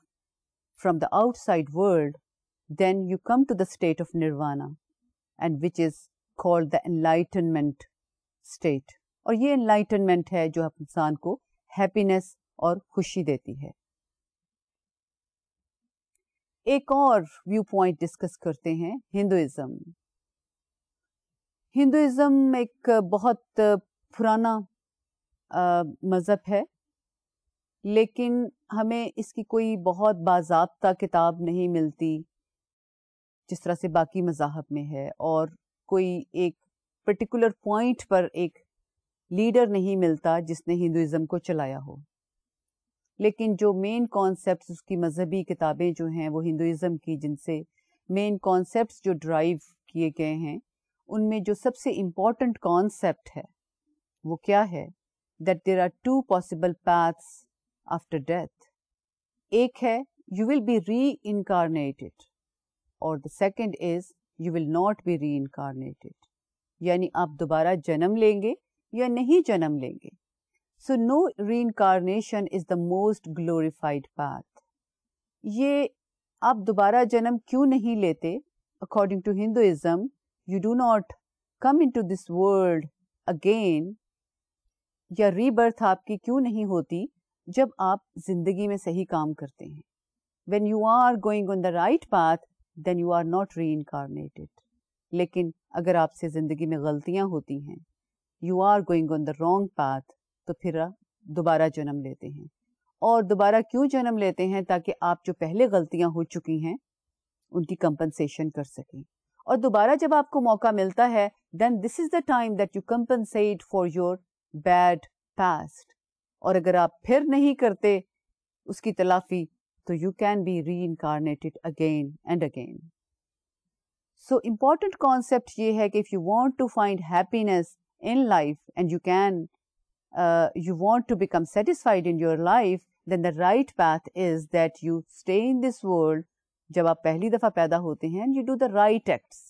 from the outside world then you come to the state of nirvana, and which is called the enlightenment state. اور یہ انلائٹنمنٹ ہے جو انسان کو ہیپینس اور خوشی دیتی ہے. ایک اور ویو پوائنٹ ڈسکس کرتے ہیں، ہندوازم. ہندوازم ایک بہت پرانا مذہب ہے، لیکن ہمیں اس کی کوئی بہت باضابطہ کتاب نہیں ملتی جس طرح سے باقی مذاہب میں ہے، اور کوئی ایک پرٹیکولر پوائنٹ پر ایک لیڈر نہیں ملتا جس نے ہندوازم کو چلایا ہو. لیکن جو مین کانسیپٹس اس کی مذہبی کتابیں جو ہیں وہ ہندوازم کی، جن سے مین کانسیپٹس جو ڈرائیو کیے گئے ہیں، ان میں جو سب سے امپورٹنٹ کانسیپٹ ہے وہ کیا ہے؟ That there are two possible paths after death. ایک ہے you will be reincarnated, اور the second is you will not be reincarnated, یعنی آپ دوبارہ جنم لیں گے یا نہیں جنم لیں گے. So no reincarnation is the most glorified path. یہ آپ دوبارہ جنم کیوں نہیں لیتے؟ According to Hinduism you do not come into this world again, یا ری برتھ آپ کی کیوں نہیں ہوتی جب آپ زندگی میں صحیح کام کرتے ہیں. When you are going on the right path then you are not reincarnated. لیکن اگر آپ سے زندگی میں غلطیاں ہوتی ہیں، you are going on the wrong path, تو پھر آپ دوبارہ جنم لیتے ہیں. اور دوبارہ کیوں جنم لیتے ہیں؟ تاکہ آپ جو پہلے غلطیاں ہو چکی ہیں ان کی کمپنسیشن کر سکیں. اور دوبارہ جب آپ کو موقع ملتا ہے then this is the time that you compensate for your bad past. اور اگر آپ پھر نہیں کرتے اس کی تلافی تو you can be reincarnated again and again. So important concept یہ ہے کہ if you want to find happiness in life and you want to become satisfied in your life, then the right path is that you stay in this world. جب آپ پہلی دفعہ پیدا ہوتے ہیں you do the right acts.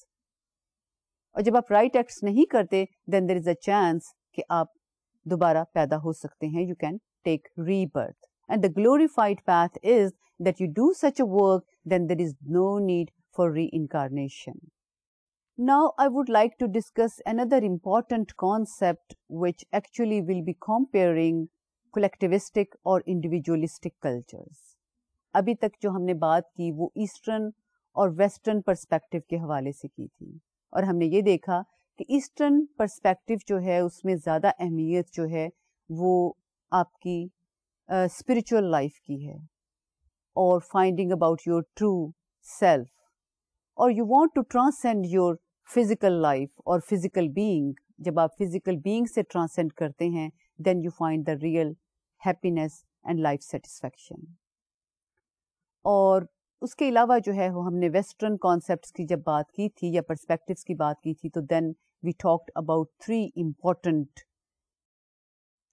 اور جب آپ right acts نہیں کرتے then there is a chance کہ آپ دوبارہ پیدا ہو سکتے ہیں. You can take rebirth. And the glorified path is that you do such a work, then there is no need for reincarnation. Now I would like to discuss another important concept which actually will be comparing collectivistic or individualistic cultures. ابھی تک جو ہم نے بات کی وہ eastern اور western perspective کے حوالے سے کی تھی اور ہم نے یہ دیکھا کہ ایسٹرن پرسپیکٹو جو ہے اس میں زیادہ اہمیت جو ہے وہ آپ کی اسپرچل لائف کی ہے اور finding about your true self اور you want to transcend your physical life اور فزیکل بینگ. جب آپ فزیکل بینگ سے ٹرانسینڈ کرتے ہیں then you find the real happiness and life satisfaction. اور اس کے علاوہ جو ہے وہ ہم نے ویسٹرن کانسیپٹس کی جب بات کی تھی یا پرسپیکٹوس کی بات کی تھی تو then we talked about 3 important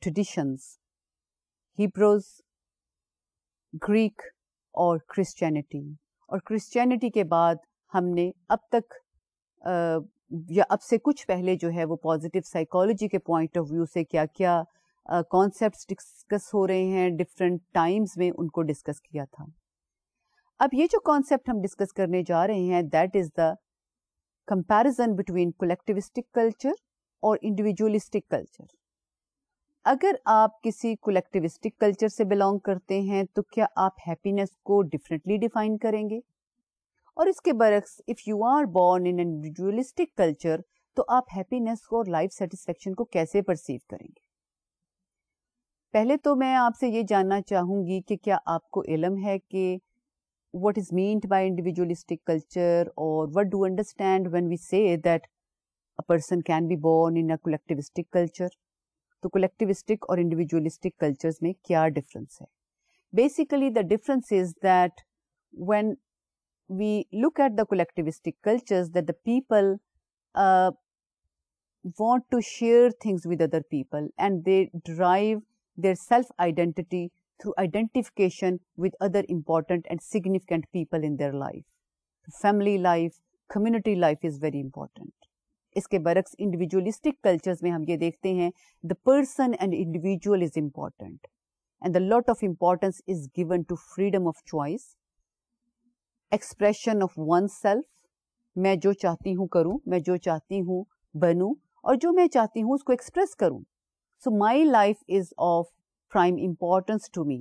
traditions: Hebrews, Greek اور کرسچینٹی. اور کرسچینٹی کے بعد ہم نے اب تک یا اب سے کچھ پہلے جو ہے وہ پازیٹیو سائیکالوجی کے پوائنٹ آف ویو سے کیا کیا کانسیپٹس ڈسکس ہو رہے ہیں ڈفرینٹ ٹائمز میں ان کو ڈسکس کیا تھا. اب یہ جو کانسیپٹ ہم ڈسکس کرنے جا رہے ہیں that is the comparison between collectivistic culture اور انڈیویجولسٹک کلچر. اگر آپ کسی کولیکٹیوسٹک کلچر سے بلانگ کرتے ہیں تو کیا آپ ہیپینس کو ڈفرینٹلی ڈیفائن کریں گے؟ اور اس کے برعکس if you are born in individualistic culture تو آپ ہیپینس کو اور لائف سیٹسفیکشن کو کیسے پرسیو کریں گے؟ پہلے تو میں آپ سے یہ جاننا چاہوں گی کہ کیا آپ کو علم ہے کہ what is meant by individualistic culture, or what do you understand when we say that a person can be born in a collectivistic culture? تو collectivistic اور individualistic cultures میں کیا difference ہے؟ Basically the difference is that when we look at the collectivistic cultures that the people want to share things with other people and they derive their self-identity through identification with other important and significant people in their life. Family life, community life is very important. اس کے برعکس individualistic cultures میں ہم یہ دیکھتے ہیں the person and individual is important and the lot of importance is given to freedom of choice, expression of oneself. میں جو چاہتی ہوں کروں، میں جو چاہتی ہوں بنوں اور جو میں چاہتی ہوں اس کو ایکسپریس کروں. So my life is of prime importance to me.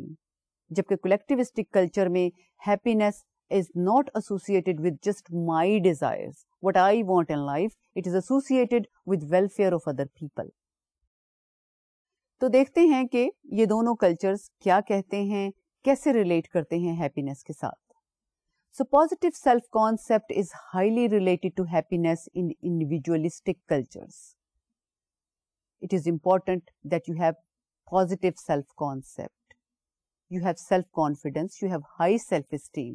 جبکہ کولیکٹیوسٹک کلچر میں happiness is not associated with just my desires, what I want in life, it is associated with welfare of other people. تو دیکھتے ہیں کہ یہ دونوں cultures کیا کہتے ہیں، کیسے ریلیٹ کرتے ہیں ہیپینس کے ساتھ. So positive self-concept is highly related to happiness in individualistic cultures. It is important that you have positive self-concept. You have self-confidence, you have high self-esteem.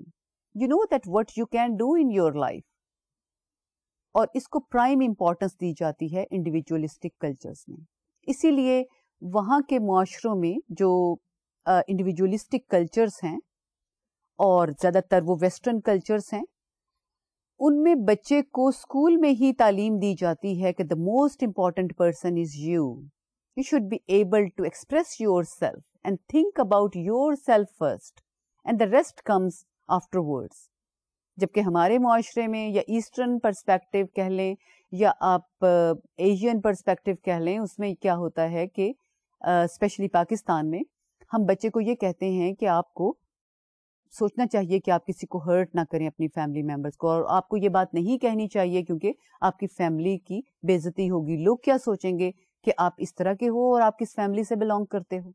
You know that what you can do in your life. اور اس کو prime importance دی جاتی ہے individualistic cultures میں. اسی لیے وہاں کے معاشروں میں جو انڈیویجولسٹک کلچرز ہیں اور زیادہ تر وہ ویسٹرن کلچرز ہیں ان میں بچے کو اسکول میں ہی تعلیم دی جاتی ہے کہ the most important person is you. You should be able to express yourself and think about yourself first and the rest comes afterwards. جبکہ ہمارے معاشرے میں یا ایسٹرن پرسپیکٹو کہہ لیں یا آپ ایشین پرسپیکٹو کہہ لیں اس میں کیا ہوتا ہے کہ اسپیشلی پاکستان میں ہم بچے کو یہ کہتے ہیں کہ آپ کو سوچنا چاہیے کہ آپ کسی کو ہرٹ نہ کریں اپنی فیملی ممبرس کو اور آپ کو یہ بات نہیں کہنی چاہیے کیونکہ آپ کی فیملی کی بے عزتی ہوگی. لوگ کیا سوچیں گے کہ آپ اس طرح کے ہو اور آپ کس فیملی سے بلانگ کرتے ہو.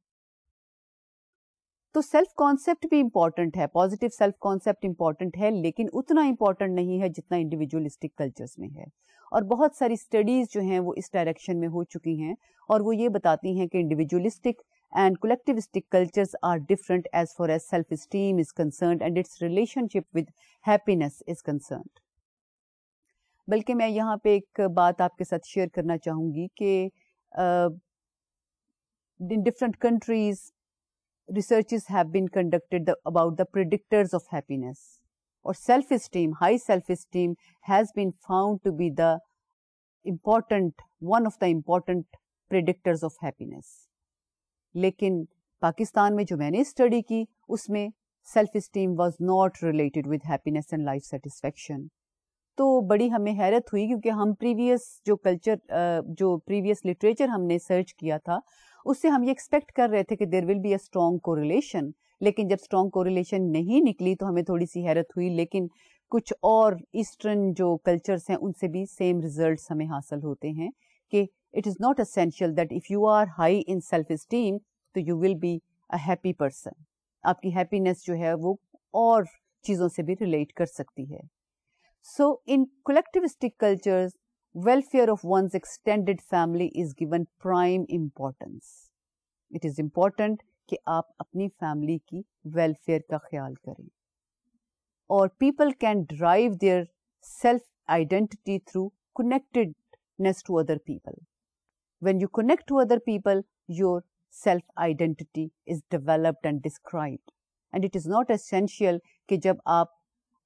تو سیلف کانسیپٹ بھی امپورٹنٹ ہے، پازیٹیو سیلف کانسیپٹ امپورٹنٹ ہے لیکن اتنا امپورٹنٹ نہیں ہے جتنا انڈیویجولسٹک کلچرز میں ہے. اور بہت ساری اسٹڈیز جو ہیں وہ اس ڈائریکشن میں ہو چکی ہیں اور وہ یہ بتاتی ہیں کہ individualistic and collectivistic cultures are different as far as self-esteem is concerned and its relationship with happiness is concerned. بلکہ میں یہاں پہ ایک بات آپ کے ساتھ شیئر کرنا چاہوں گی کہ in different countries researches have been conducted about the predictors of happiness, or self-esteem. High self-esteem has been found to be the one of the important predictors of happiness. لیکن پاکستان میں جو میں نے اسٹڈی کی اس میں self esteem was not related with happiness and life satisfaction. تو بڑی ہمیں حیرت ہوئی کیونکہ ہم پریویس لٹریچر ہم نے سرچ کیا تھا اس سے ہم یہ ایکسپیکٹ کر رہے تھے کہ there will be a strong correlation, لیکن جب اسٹرانگ کوریلیشن نہیں نکلی تو ہمیں تھوڑی سی حیرت ہوئی. لیکن کچھ اور ایسٹرن جو کلچرس ہیں ان سے بھی سیم ریزلٹس ہمیں حاصل ہوتے ہیں کہ it is not essential that if you are high in self esteem تو you will be a happy person. آپ کی ہیپینس جو ہے وہ اور چیزوں سے بھی ریلیٹ کر سکتی ہے. So in collectivistic cultures welfare of one's extended family is given prime importance. It is important کہ آپ اپنی فیملی کی ویلفیئر کا خیال کریں. اور people can derive their self identity through connectedness to other people. When you connect to other people, your self identity is developed and described. And it is not essential کہ جب آپ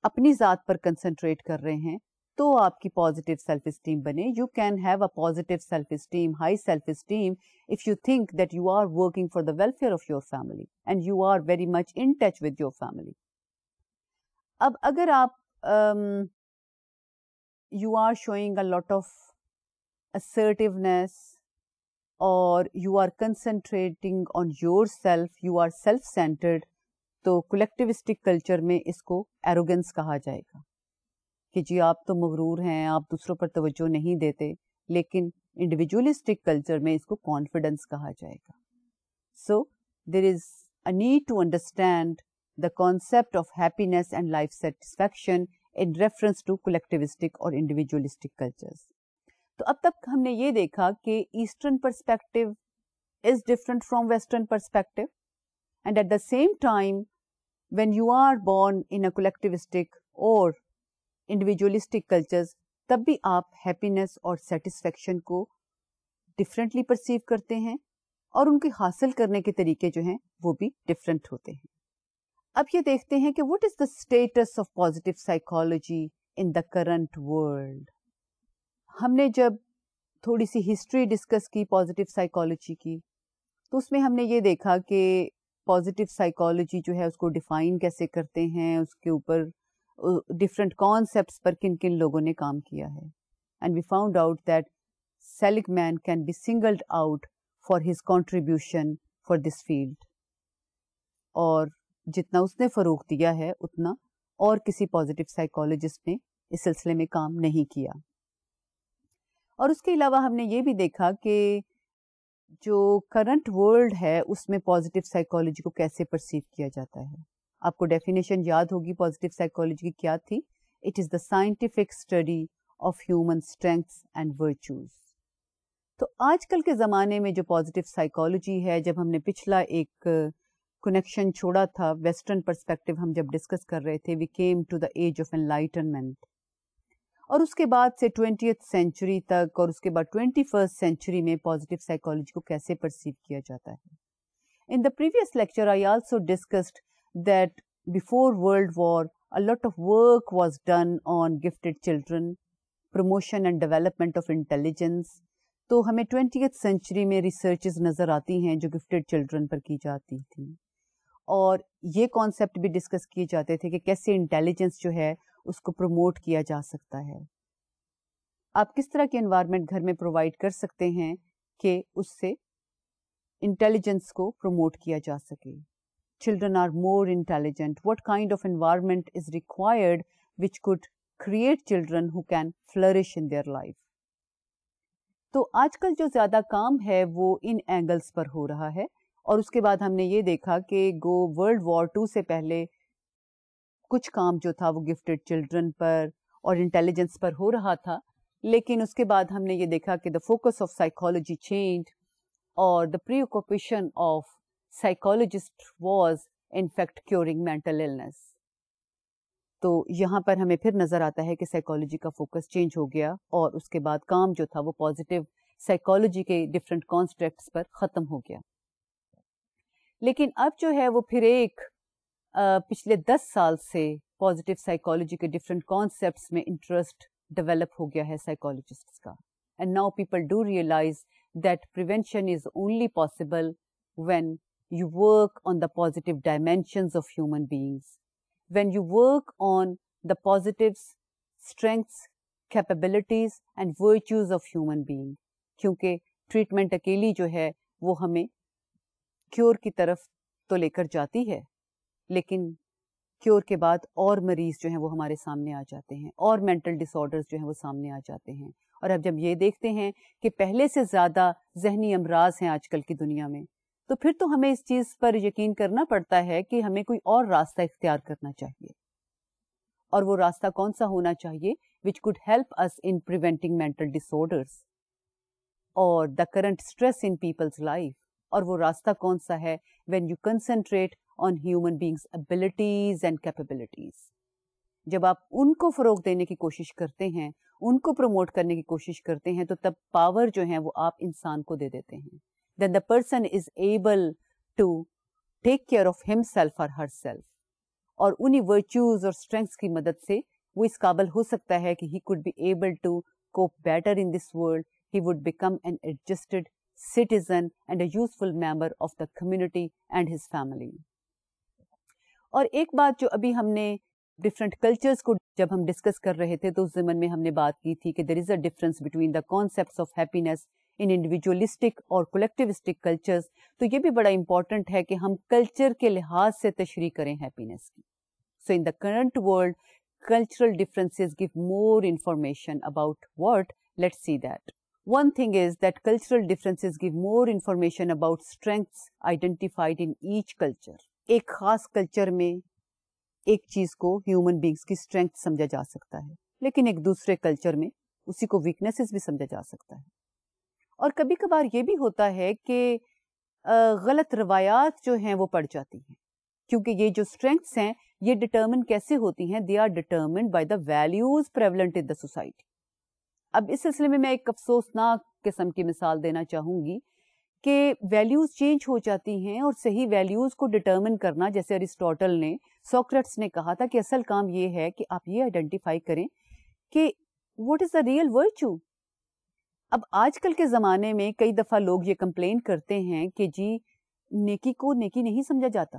اپنی ذات پر کنسنٹریٹ کر رہے ہیں تو آپ کی پازیٹیو سیلف اسٹیم بنے. You can have a positive self esteem, high self esteem if you think that you are working for the welfare of your family and you are very much in touch with your family. اب اگر آپ you are showing a lot of assertiveness اور you are concentrating on yourself, you are self centred, تو collectivistic culture میں اس کو arrogance کہا جائے گا کہ جی آپ تو مغرور ہیں، آپ دوسروں پر توجہ نہیں دیتے. لیکن انڈیویجولسٹک کلچر میں اس کو کانفیڈنس کہا جائے گا. So there is a need to understand the concept of happiness and life satisfaction in reference to collectivistic اور انڈیویجولسٹک کلچرز. تو اب تک ہم نے یہ دیکھا کہ eastern perspective is different from western perspective, and at the same time when you are born in a collectivistic or individualistic cultures تب بھی آپ ہیپینس اور سیٹسفیکشن کو ڈفرینٹلی پرسیو کرتے ہیں اور ان کے حاصل کرنے کے طریقے جو ہیں وہ بھی ڈفرینٹ ہوتے ہیں. اب یہ دیکھتے ہیں کہ what is the status of positive psychology in the current world. ہم نے جب تھوڑی سی ہسٹری ڈسکس کی پازیٹیو سائیکالوجی کی تو اس میں ہم نے یہ دیکھا کہ پازیٹیو سائیکالوجی جو ہے اس کو ڈیفائن کیسے کرتے ہیں، اس کے اوپر ڈفرینٹ کانسیپٹس پر کن کن لوگوں نے کام کیا ہے. And we found out that Seligman can be singled out for his contribution for this field, اور جتنا اس نے فروغ دیا ہے اتنا اور کسی پازیٹیو سائیکالوجسٹ نے اس سلسلے میں کام نہیں کیا. اور اس کے علاوہ ہم نے یہ بھی دیکھا کہ جو کرنٹ ورلڈ ہے اس میں پازیٹیو سائیکالوجی کو کیسے پرسیو کیا جاتا ہے. آپ کو ڈیفینیشن یاد ہوگی پازیٹیو سائیکالوجی کی کیا تھی. It is the scientific study of human strengths and virtues. تو آج کل کے زمانے میں جو پازیٹیو سائیکالوجی ہے، جب ہم نے پچھلا ایک کنیکشن چھوڑا تھا ویسٹرن پرسپیکٹو ہم جب ڈسکس کر رہے تھے، we came to the age of enlightenment, اور اس کے بعد سے 20th سینچری تک اور اس کے بعد 21st سینچری میں پازیٹیو سائیکالوجی کو کیسے پرسیو کیا جاتا ہے. In the previous lecture, I also discussed that before World War, a lot of work was done on gifted children, promotion and development of intelligence. تو ہمیں 20th سینچری میں researches نظر آتی ہیں جو گفٹیڈ چلڈرن پر کی جاتی تھیں، اور یہ کانسیپٹ بھی ڈسکس کیے جاتے تھے کہ کیسے انٹیلیجنس جو ہے اس کو پروموٹ کیا جا سکتا ہے. آپ کس طرح کی انوائرمنٹ گھر میں پرووائڈ کر سکتے ہیں کہ اس سے انٹیلیجنس کو پروموٹ کیا جا سکے. Children are more intelligent. What kind of environment is required which could create children who can flourish in their life. تو آج کل جو زیادہ کام ہے وہ ان اینگلز پر ہو رہا ہے. اور اس کے بعد ہم نے یہ دیکھا کہ ورلڈ وار 2 سے پہلے کچھ کام جو تھا وہ گفٹیڈ چلڈرن پر اور انٹیلیجنس پر ہو رہا تھا، لیکن اس کے بعد ہم نے یہ دیکھا کہ the focus of psychology change اور the preoccupation of psychologist was in fact curing mental illness. تو یہاں پر ہمیں پھر نظر آتا ہے کہ سائیکالوجی کا فوکس چینج ہو گیا اور اس کے بعد کام جو تھا وہ پازیٹیو سائیکالوجی کے ڈفرینٹ کانسیپٹس پر ختم ہو گیا. لیکن اب جو ہے وہ پھر ایک پچھلے 10 سال سے پازیٹیو سائیکالوجی کے ڈفرینٹ کانسیپٹس میں انٹرسٹ ڈیولپ ہو گیا ہے سائیکالوجسٹس کا. And now people do realise that prevention is only possible when you work on the positive dimensions of human beings, when you work on the positives, strengths, capabilities and virtues of human being. کیونکہ treatment اکیلی جو ہے وہ ہمیں cure کی طرف تو لے کر جاتی ہے، لیکن کیور کے بعد اور مریض جو ہیں وہ ہمارے سامنے آ جاتے ہیں، اور مینٹل ڈس آرڈرز جو ہیں وہ سامنے آ جاتے ہیں. اور اب جب یہ دیکھتے ہیں کہ پہلے سے زیادہ ذہنی امراض ہیں آج کل کی دنیا میں، تو پھر تو ہمیں اس چیز پر یقین کرنا پڑتا ہے کہ ہمیں کوئی اور راستہ اختیار کرنا چاہیے. اور وہ راستہ کون سا ہونا چاہیے which could help us in preventing mental disorders or the current stress in people's life. اور وہ راستہ کون سا ہے when you concentrate on human beings' abilities and capabilities. جب آپ ان کو فروغ دینے کی کوشش کرتے ہیں، ان کو پروموٹ کرنے کی کوشش کرتے ہیں، تو تب پاور جو ہے وہ آپ انسان کو دے دیتے ہیں. Then the person is able to take care of himself or herself. اور انہی virtues اور strengths کی مدد سے وہ اس قابل ہو سکتا ہے کہ he could be able to cope better in this world. He would become an adjusted citizen and a useful member of the community and his family. اور ایک بات جو ابھی ہم نے ڈفرینٹ کلچرز کو جب ہم ڈسکس کر رہے تھے تو اس ضمن میں ہم نے بات کی تھی کہ there is a difference between the concepts of happiness in individualistic اور collectivistic cultures. تو یہ بھی بڑا امپورٹنٹ ہے کہ ہم کلچر کے لحاظ سے تشریح کریں ہیپینس کی. So in the current world, cultural differences give more information about what? Let's see that. One thing is that cultural differences give more information about strengths identified in each culture. ایک خاص culture میں ایک چیز کو human beings کی strength سمجھا جا سکتا ہے، لیکن ایک دوسرے کلچر میں اسی کو ویکنیسز بھی سمجھا جا سکتا ہے. اور کبھی کبھار یہ بھی ہوتا ہے کہ غلط روایات جو ہیں وہ پڑ جاتی ہیں، کیونکہ یہ جو اسٹرینگس ہیں یہ ڈٹرمن کیسے ہوتی ہیں؟ They are determined by the values prevalent in the society. اب اس سلسلے میں ایک افسوسناک قسم کی مثال دینا چاہوں گی کہ ویلیوز چینج ہو جاتی ہیں، اور صحیح ویلیوز کو ڈٹرمن کرنا، جیسے ارسطوٹل نے، سوکریٹس نے کہا تھا کہ اصل کام یہ ہے کہ آپ یہ آئیڈینٹیفائی کریں کہ what is the real virtue. اب آج کل کے زمانے میں کئی دفعہ لوگ یہ کمپلین کرتے ہیں کہ جی نیکی کو نیکی نہیں سمجھا جاتا،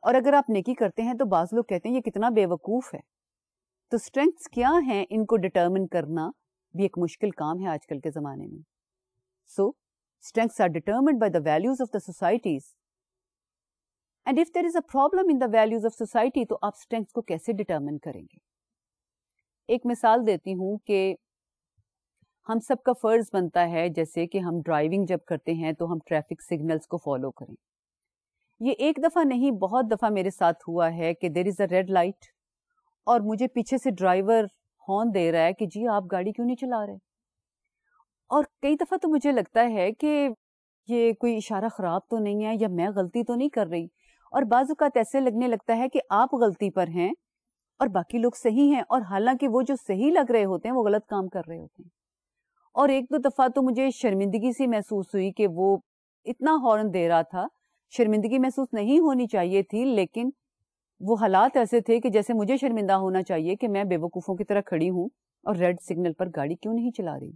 اور اگر آپ نیکی کرتے ہیں تو بعض لوگ کہتے ہیں یہ کتنا بے وقوف ہے. تو اسٹرینگس کیا ہیں ان کو ڈٹرمن کرنا بھی ایک مشکل کام ہے آج کل کے زمانے میں. سو strengths are determined by the values of the societies. And if there is a problem in the values of society, تو آپ strengths کو کیسے determine کریں گے؟ ایک مثال دیتی ہوں کہ ہم سب کا فرض بنتا ہے جیسے کہ ہم ڈرائیونگ جب کرتے ہیں تو ہم ٹریفک سگنلز کو فالو کریں. یہ ایک دفعہ نہیں بہت دفعہ میرے ساتھ ہوا ہے کہ there is a red light اور مجھے پیچھے سے ڈرائیور ہارن دے رہا ہے کہ جی آپ گاڑی کیوں نہیں چلا رہے. اور کئی دفعہ تو مجھے لگتا ہے کہ یہ کوئی اشارہ خراب تو نہیں ہے یا میں غلطی تو نہیں کر رہی، اور بعض اوقات ایسے لگنے لگتا ہے کہ آپ غلطی پر ہیں اور باقی لوگ صحیح ہیں، اور حالانکہ وہ جو صحیح لگ رہے ہوتے ہیں وہ غلط کام کر رہے ہوتے ہیں. اور ایک دو دفعہ تو مجھے شرمندگی سی محسوس ہوئی کہ وہ اتنا ہارن دے رہا تھا. شرمندگی محسوس نہیں ہونی چاہیے تھی، لیکن وہ حالات ایسے تھے کہ جیسے مجھے شرمندہ ہونا چاہیے کہ میں بے وقوفوں کی طرح کھڑی ہوں اور ریڈ سگنل پر گاڑی کیوں نہیں چلا رہی.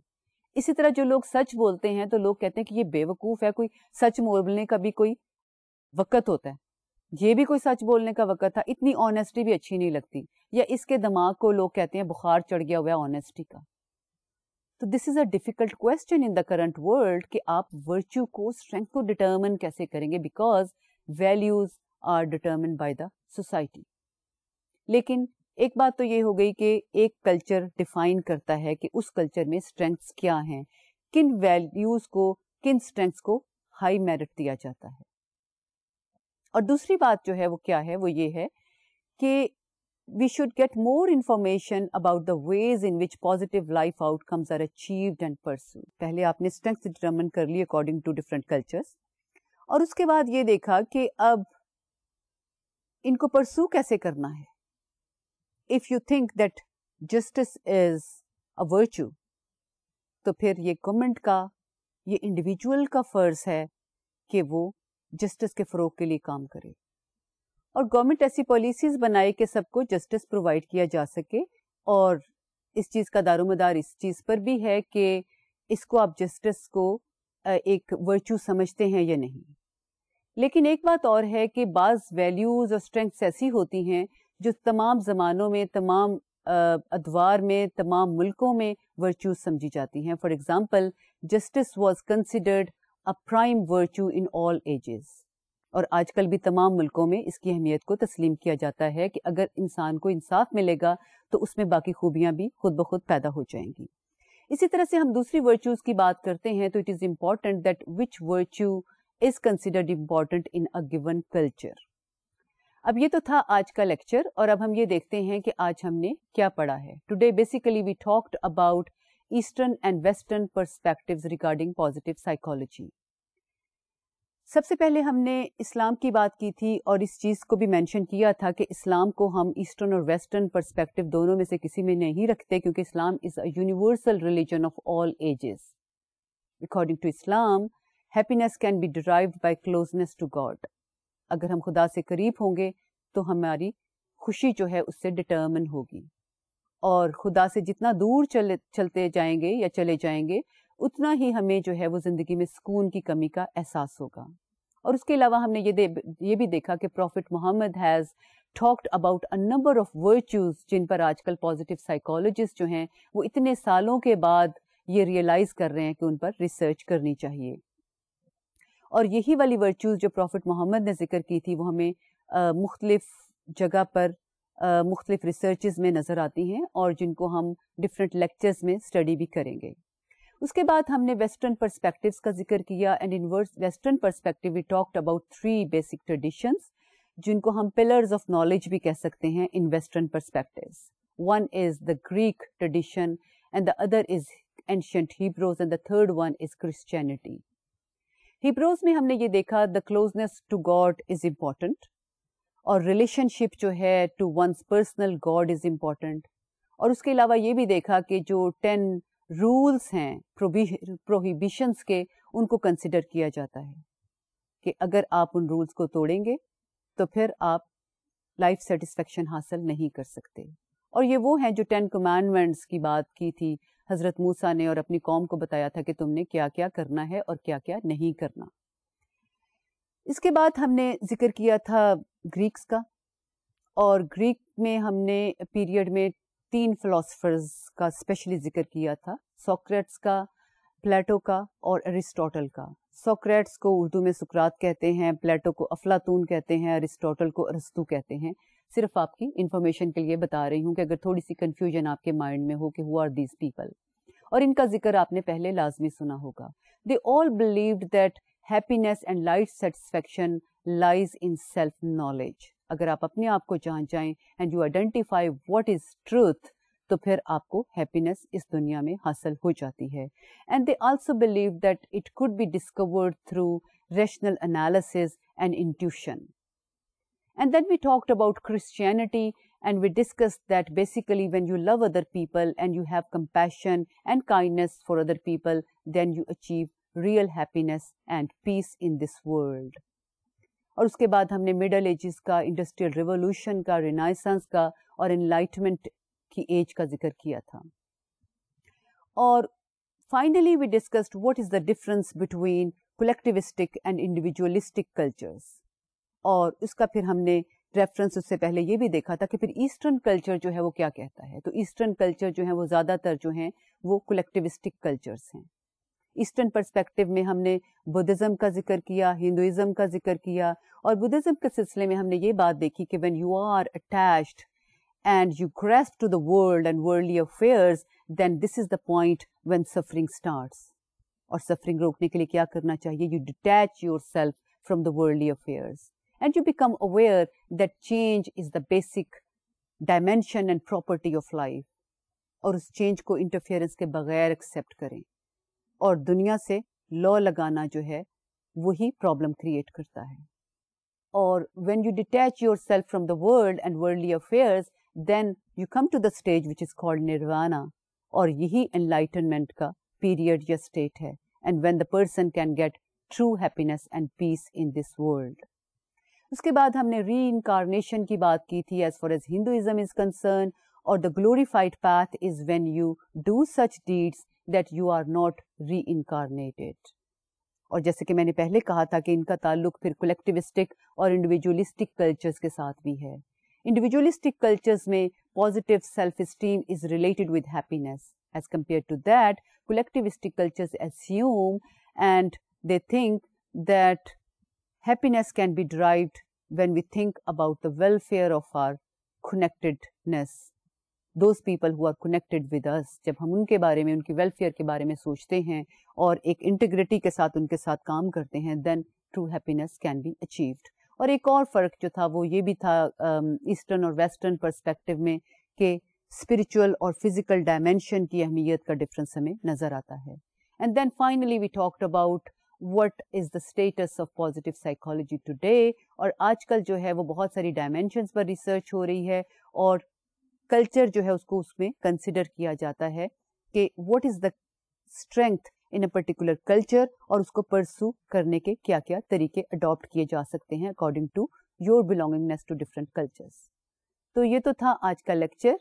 اسی طرح جو لوگ سچ بولتے ہیں تو لوگ کہتے ہیں کہ یہ بے وقوف ہے، کوئی سچ بولنے کا بھی کوئی وقت ہوتا ہے، یہ بھی کوئی سچ بولنے کا وقت تھا، اتنی آنیسٹی بھی اچھی نہیں لگتی، یا اس کے دماغ کو لوگ کہتے ہیں بخار چڑھ گیا ہوا ہے آنیسٹی کا. تو this is a difficult question in the current world کہ آپ ورچو کو، اسٹرینتھ کو ڈٹرمن کیسے کریں گے، because values are determined by the society. لیکن ایک بات تو یہ ہو گئی کہ ایک کلچر ڈیفائن کرتا ہے کہ اس کلچر میں اسٹرینگس کیا ہیں، کن ویلیوز کو، کن اسٹرینگس کو ہائی میرٹ دیا جاتا ہے. اور دوسری بات جو ہے وہ کیا ہے، وہ یہ ہے کہ we should get more information about the ways in which positive life outcomes are achieved and pursued. پہلے آپ نے اسٹرینگس ڈٹرمن کر لی according to different cultures، اور اس کے بعد یہ دیکھا کہ اب ان کو پرسو کیسے کرنا ہے، if you think that justice is a virtue, تو پھر یہ گورنمنٹ کا، یہ انڈیویجول کا فرض ہے کہ وہ جسٹس کے فروغ کے لیے کام کرے، اور گورنمنٹ ایسی پالیسیز بنائے کہ سب کو جسٹس پرووائڈ کیا جا سکے. اور اس چیز کا دار و مدار اس چیز پر بھی ہے کہ اس کو آپ جسٹس کو ایک ورچو سمجھتے ہیں یا نہیں. لیکن ایک بات اور ہے کہ بعض ویلیوز اور اسٹرینگس ایسی ہوتی ہیں جو تمام زمانوں میں، تمام ادوار میں، تمام ملکوں میں ورچوز سمجھی جاتی ہیں. For example, justice was considered a prime virtue in all ages, اور آج کل بھی تمام ملکوں میں اس کی اہمیت کو تسلیم کیا جاتا ہے کہ اگر انسان کو انصاف ملے گا تو اس میں باقی خوبیاں بھی خود بخود پیدا ہو جائیں گی. اسی طرح سے ہم دوسری ورچوز کی بات کرتے ہیں تو it is important that which virtue is considered important in a given culture. اب یہ تو تھا آج کا لیکچر، اور اب ہم یہ دیکھتے ہیں کہ آج ہم نے کیا پڑھا ہے. Today basically we talked about eastern and western perspectives regarding positive psychology. سب سے پہلے ہم نے اسلام کی بات کی تھی، اور اس چیز کو بھی مینشن کیا تھا کہ اسلام کو ہم ایسٹرن اور ویسٹرن پرسپیکٹو دونوں میں سے کسی میں نہیں رکھتے، کیونکہ Islam is a universal religion of all ages. According to Islam, happiness can be derived by closeness to God. اگر ہم خدا سے قریب ہوں گے تو ہماری خوشی جو ہے اس سے ڈٹرمن ہوگی، اور خدا سے جتنا دور چلتے جائیں گے یا چلے جائیں گے اتنا ہی ہمیں جو ہے وہ زندگی میں سکون کی کمی کا احساس ہوگا. اور اس کے علاوہ ہم نے یہ بھی دیکھا کہ prophet Muhammad has talked about a number of virtues جن پر آج کل پازیٹیو سائیکالوجسٹ جو ہیں وہ اتنے سالوں کے بعد یہ ریئلائز کر رہے ہیں کہ ان پر ریسرچ کرنی چاہیے. اور یہی والی ورچوز جو پروفٹ محمد نے ذکر کی تھی وہ ہمیں مختلف جگہ پر مختلف ریسرچز میں نظر آتی ہیں، اور جن کو ہم ڈفرینٹ لیکچرز میں اسٹڈی بھی کریں گے. اس کے بعد ہم نے ویسٹرن پرسپیکٹوز کا ذکر کیا، and in western perspective we talked about 3 basic traditions جن کو ہم پلرز آف نالج بھی کہہ سکتے ہیں in western perspectives. One is the Greek tradition and the other is ancient Hebrews and the third one is Christianity. Hebrews میں ہم نے یہ دیکھا the closeness to God is important, اور ریلیشن شپ جو ہے to one's personal God is important. اور اس کے علاوہ یہ بھی دیکھا کہ جو 10 رولز ہیں پروہیبیشنز کے، ان کو کنسیڈر کیا جاتا ہے کہ اگر آپ ان رولز کو توڑیں گے تو پھر آپ لائف سیٹسفیکشن حاصل نہیں کر سکتے. اور یہ وہ ہیں جو 10 کمانڈمنٹس کی بات کی تھی حضرت موسیٰ نے، اور اپنی قوم کو بتایا تھا کہ تم نے کیا کیا کرنا ہے اور کیا کیا نہیں کرنا. اس کے بعد ہم نے ذکر کیا تھا گریکس کا، اور گریک میں ہم نے پیریڈ میں 3 فلاسفرز کا اسپیشلی ذکر کیا تھا، سوکریٹس کا، پلیٹو کا اور ارسطوٹل کا. سوکریٹس کو اردو میں سقراط کہتے ہیں، پلیٹو کو افلاطون کہتے ہیں، ارسطوٹل کو ارسطو کہتے ہیں. صرف آپ کی انفارمیشن کے لیے بتا رہی ہوں کہ اگر تھوڑی سی کنفیوژن آپ کے مائنڈ میں ہو کہ ہو آر دیز پیپل. اور ان کا ذکر آپ نے پہلے لازمی سنا ہوگا. They all believed that happiness and life satisfaction lies in self knowledge. اگر آپ اپنے آپ کو جان جائیں and you identify what is truth, تو پھر آپ کو ہیپینس اس دنیا میں حاصل ہو جاتی ہے. And they also believe that it could be discovered through rational analysis and intuition. And then we talked about Christianity, and we discussed that basically when you love other people and you have compassion and kindness for other people, then you achieve real happiness and peace in this world. اور اس کے بعد ہم نے middle edges کا، industrial revolution کا، renaissance کا اور انلائٹمنٹ کی ایج کا ذکر کیا تھا. اور finally we discussed what is the difference between collectivistic and individualistic cultures. اور اس کا پھر ہم نے ریفرنس اس سے پہلے یہ بھی دیکھا تھا کہ پھر ایسٹرن کلچر جو ہے وہ کیا کہتا ہے. تو ایسٹرن کلچر جو ہے وہ زیادہ تر جو ہیں وہ کولیکٹیوسٹک کلچرز ہیں. ایسٹرن پرسپیکٹو میں ہم نے بدھزم کا ذکر کیا، ہندوازم کا ذکر کیا، اور بدھزم کے سلسلے میں ہم نے یہ بات دیکھی کہ when you are attached and you grasp to the world and worldly affairs, then this is the point when suffering starts. اور سفرنگ روکنے کے لیے کیا کرنا چاہیے؟ You detach yourself from the worldly affairs and you become aware that change is the basic dimension and property of life. اور اس change کو interference کے بغیر ایکسیپٹ کریں. اور دنیا سے لا لگانا جو ہے وہی پرابلم کریٹ کرتا ہے. اور when you detach yourself from the world and worldly affairs, then you come to the stage which is called nirvana, اور یہی enlightenment کا period یا state ہے, and when the person can get true happiness and peace in this world. اس کے بعد ہم نے ری incarnation کی بات کی تھی as far as Hinduism is concerned, اور the glorified path is when you do such deeds that you are not reincarnated. اور جیسے کہ میں نے پہلے کہا تھا کہ ان کا تعلق پھر کولیکٹیوسٹک اور انڈیویجولسٹک کلچرز کے ساتھ بھی ہے. انڈیویجولسٹک کلچرز میں positive self esteem is related with happiness. As compare to that, collectivistic cultures assume and they think that happiness can be derived when we think about the welfare of our connectedness. Those people who are connected with us, جب ہم ان کے بارے میں, ان کی welfare کے بارے میں سوچتے ہیں اور ایک انٹیگریٹی کے ساتھ ان کے ساتھ کام کرتے ہیں, then true happiness can be achieved. اور ایک اور فرق جو تھا وہ یہ بھی تھا ایسٹرن اور ویسٹرن پرسپیکٹو میں کہ اسپرچل اور فزیکل ڈائمینشن کی اہمیت کا ڈفرنس ہمیں نظر آتا ہے. And then finally we talked about what is the status of positive psychology today. اور آج کل جو ہے وہ بہت ساری ڈائمینشنز پر ریسرچ ہو رہی ہے اور کلچر جو ہے اس کو اس میں کنسیڈر کیا جاتا ہے کہ what is the strength in a particular culture, اور اس کو پرسو کرنے کے کیا کیا طریقے اڈاپٹ کیے جا سکتے ہیں according to your belongingness to different cultures. تو یہ تو تھا آج کا لیکچر.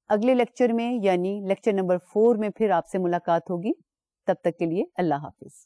اگلے لیکچر میں یعنی لیکچر نمبر 4 میں پھر آپ سے ملاقات ہوگی. تب تک کے لیے اللہ حافظ.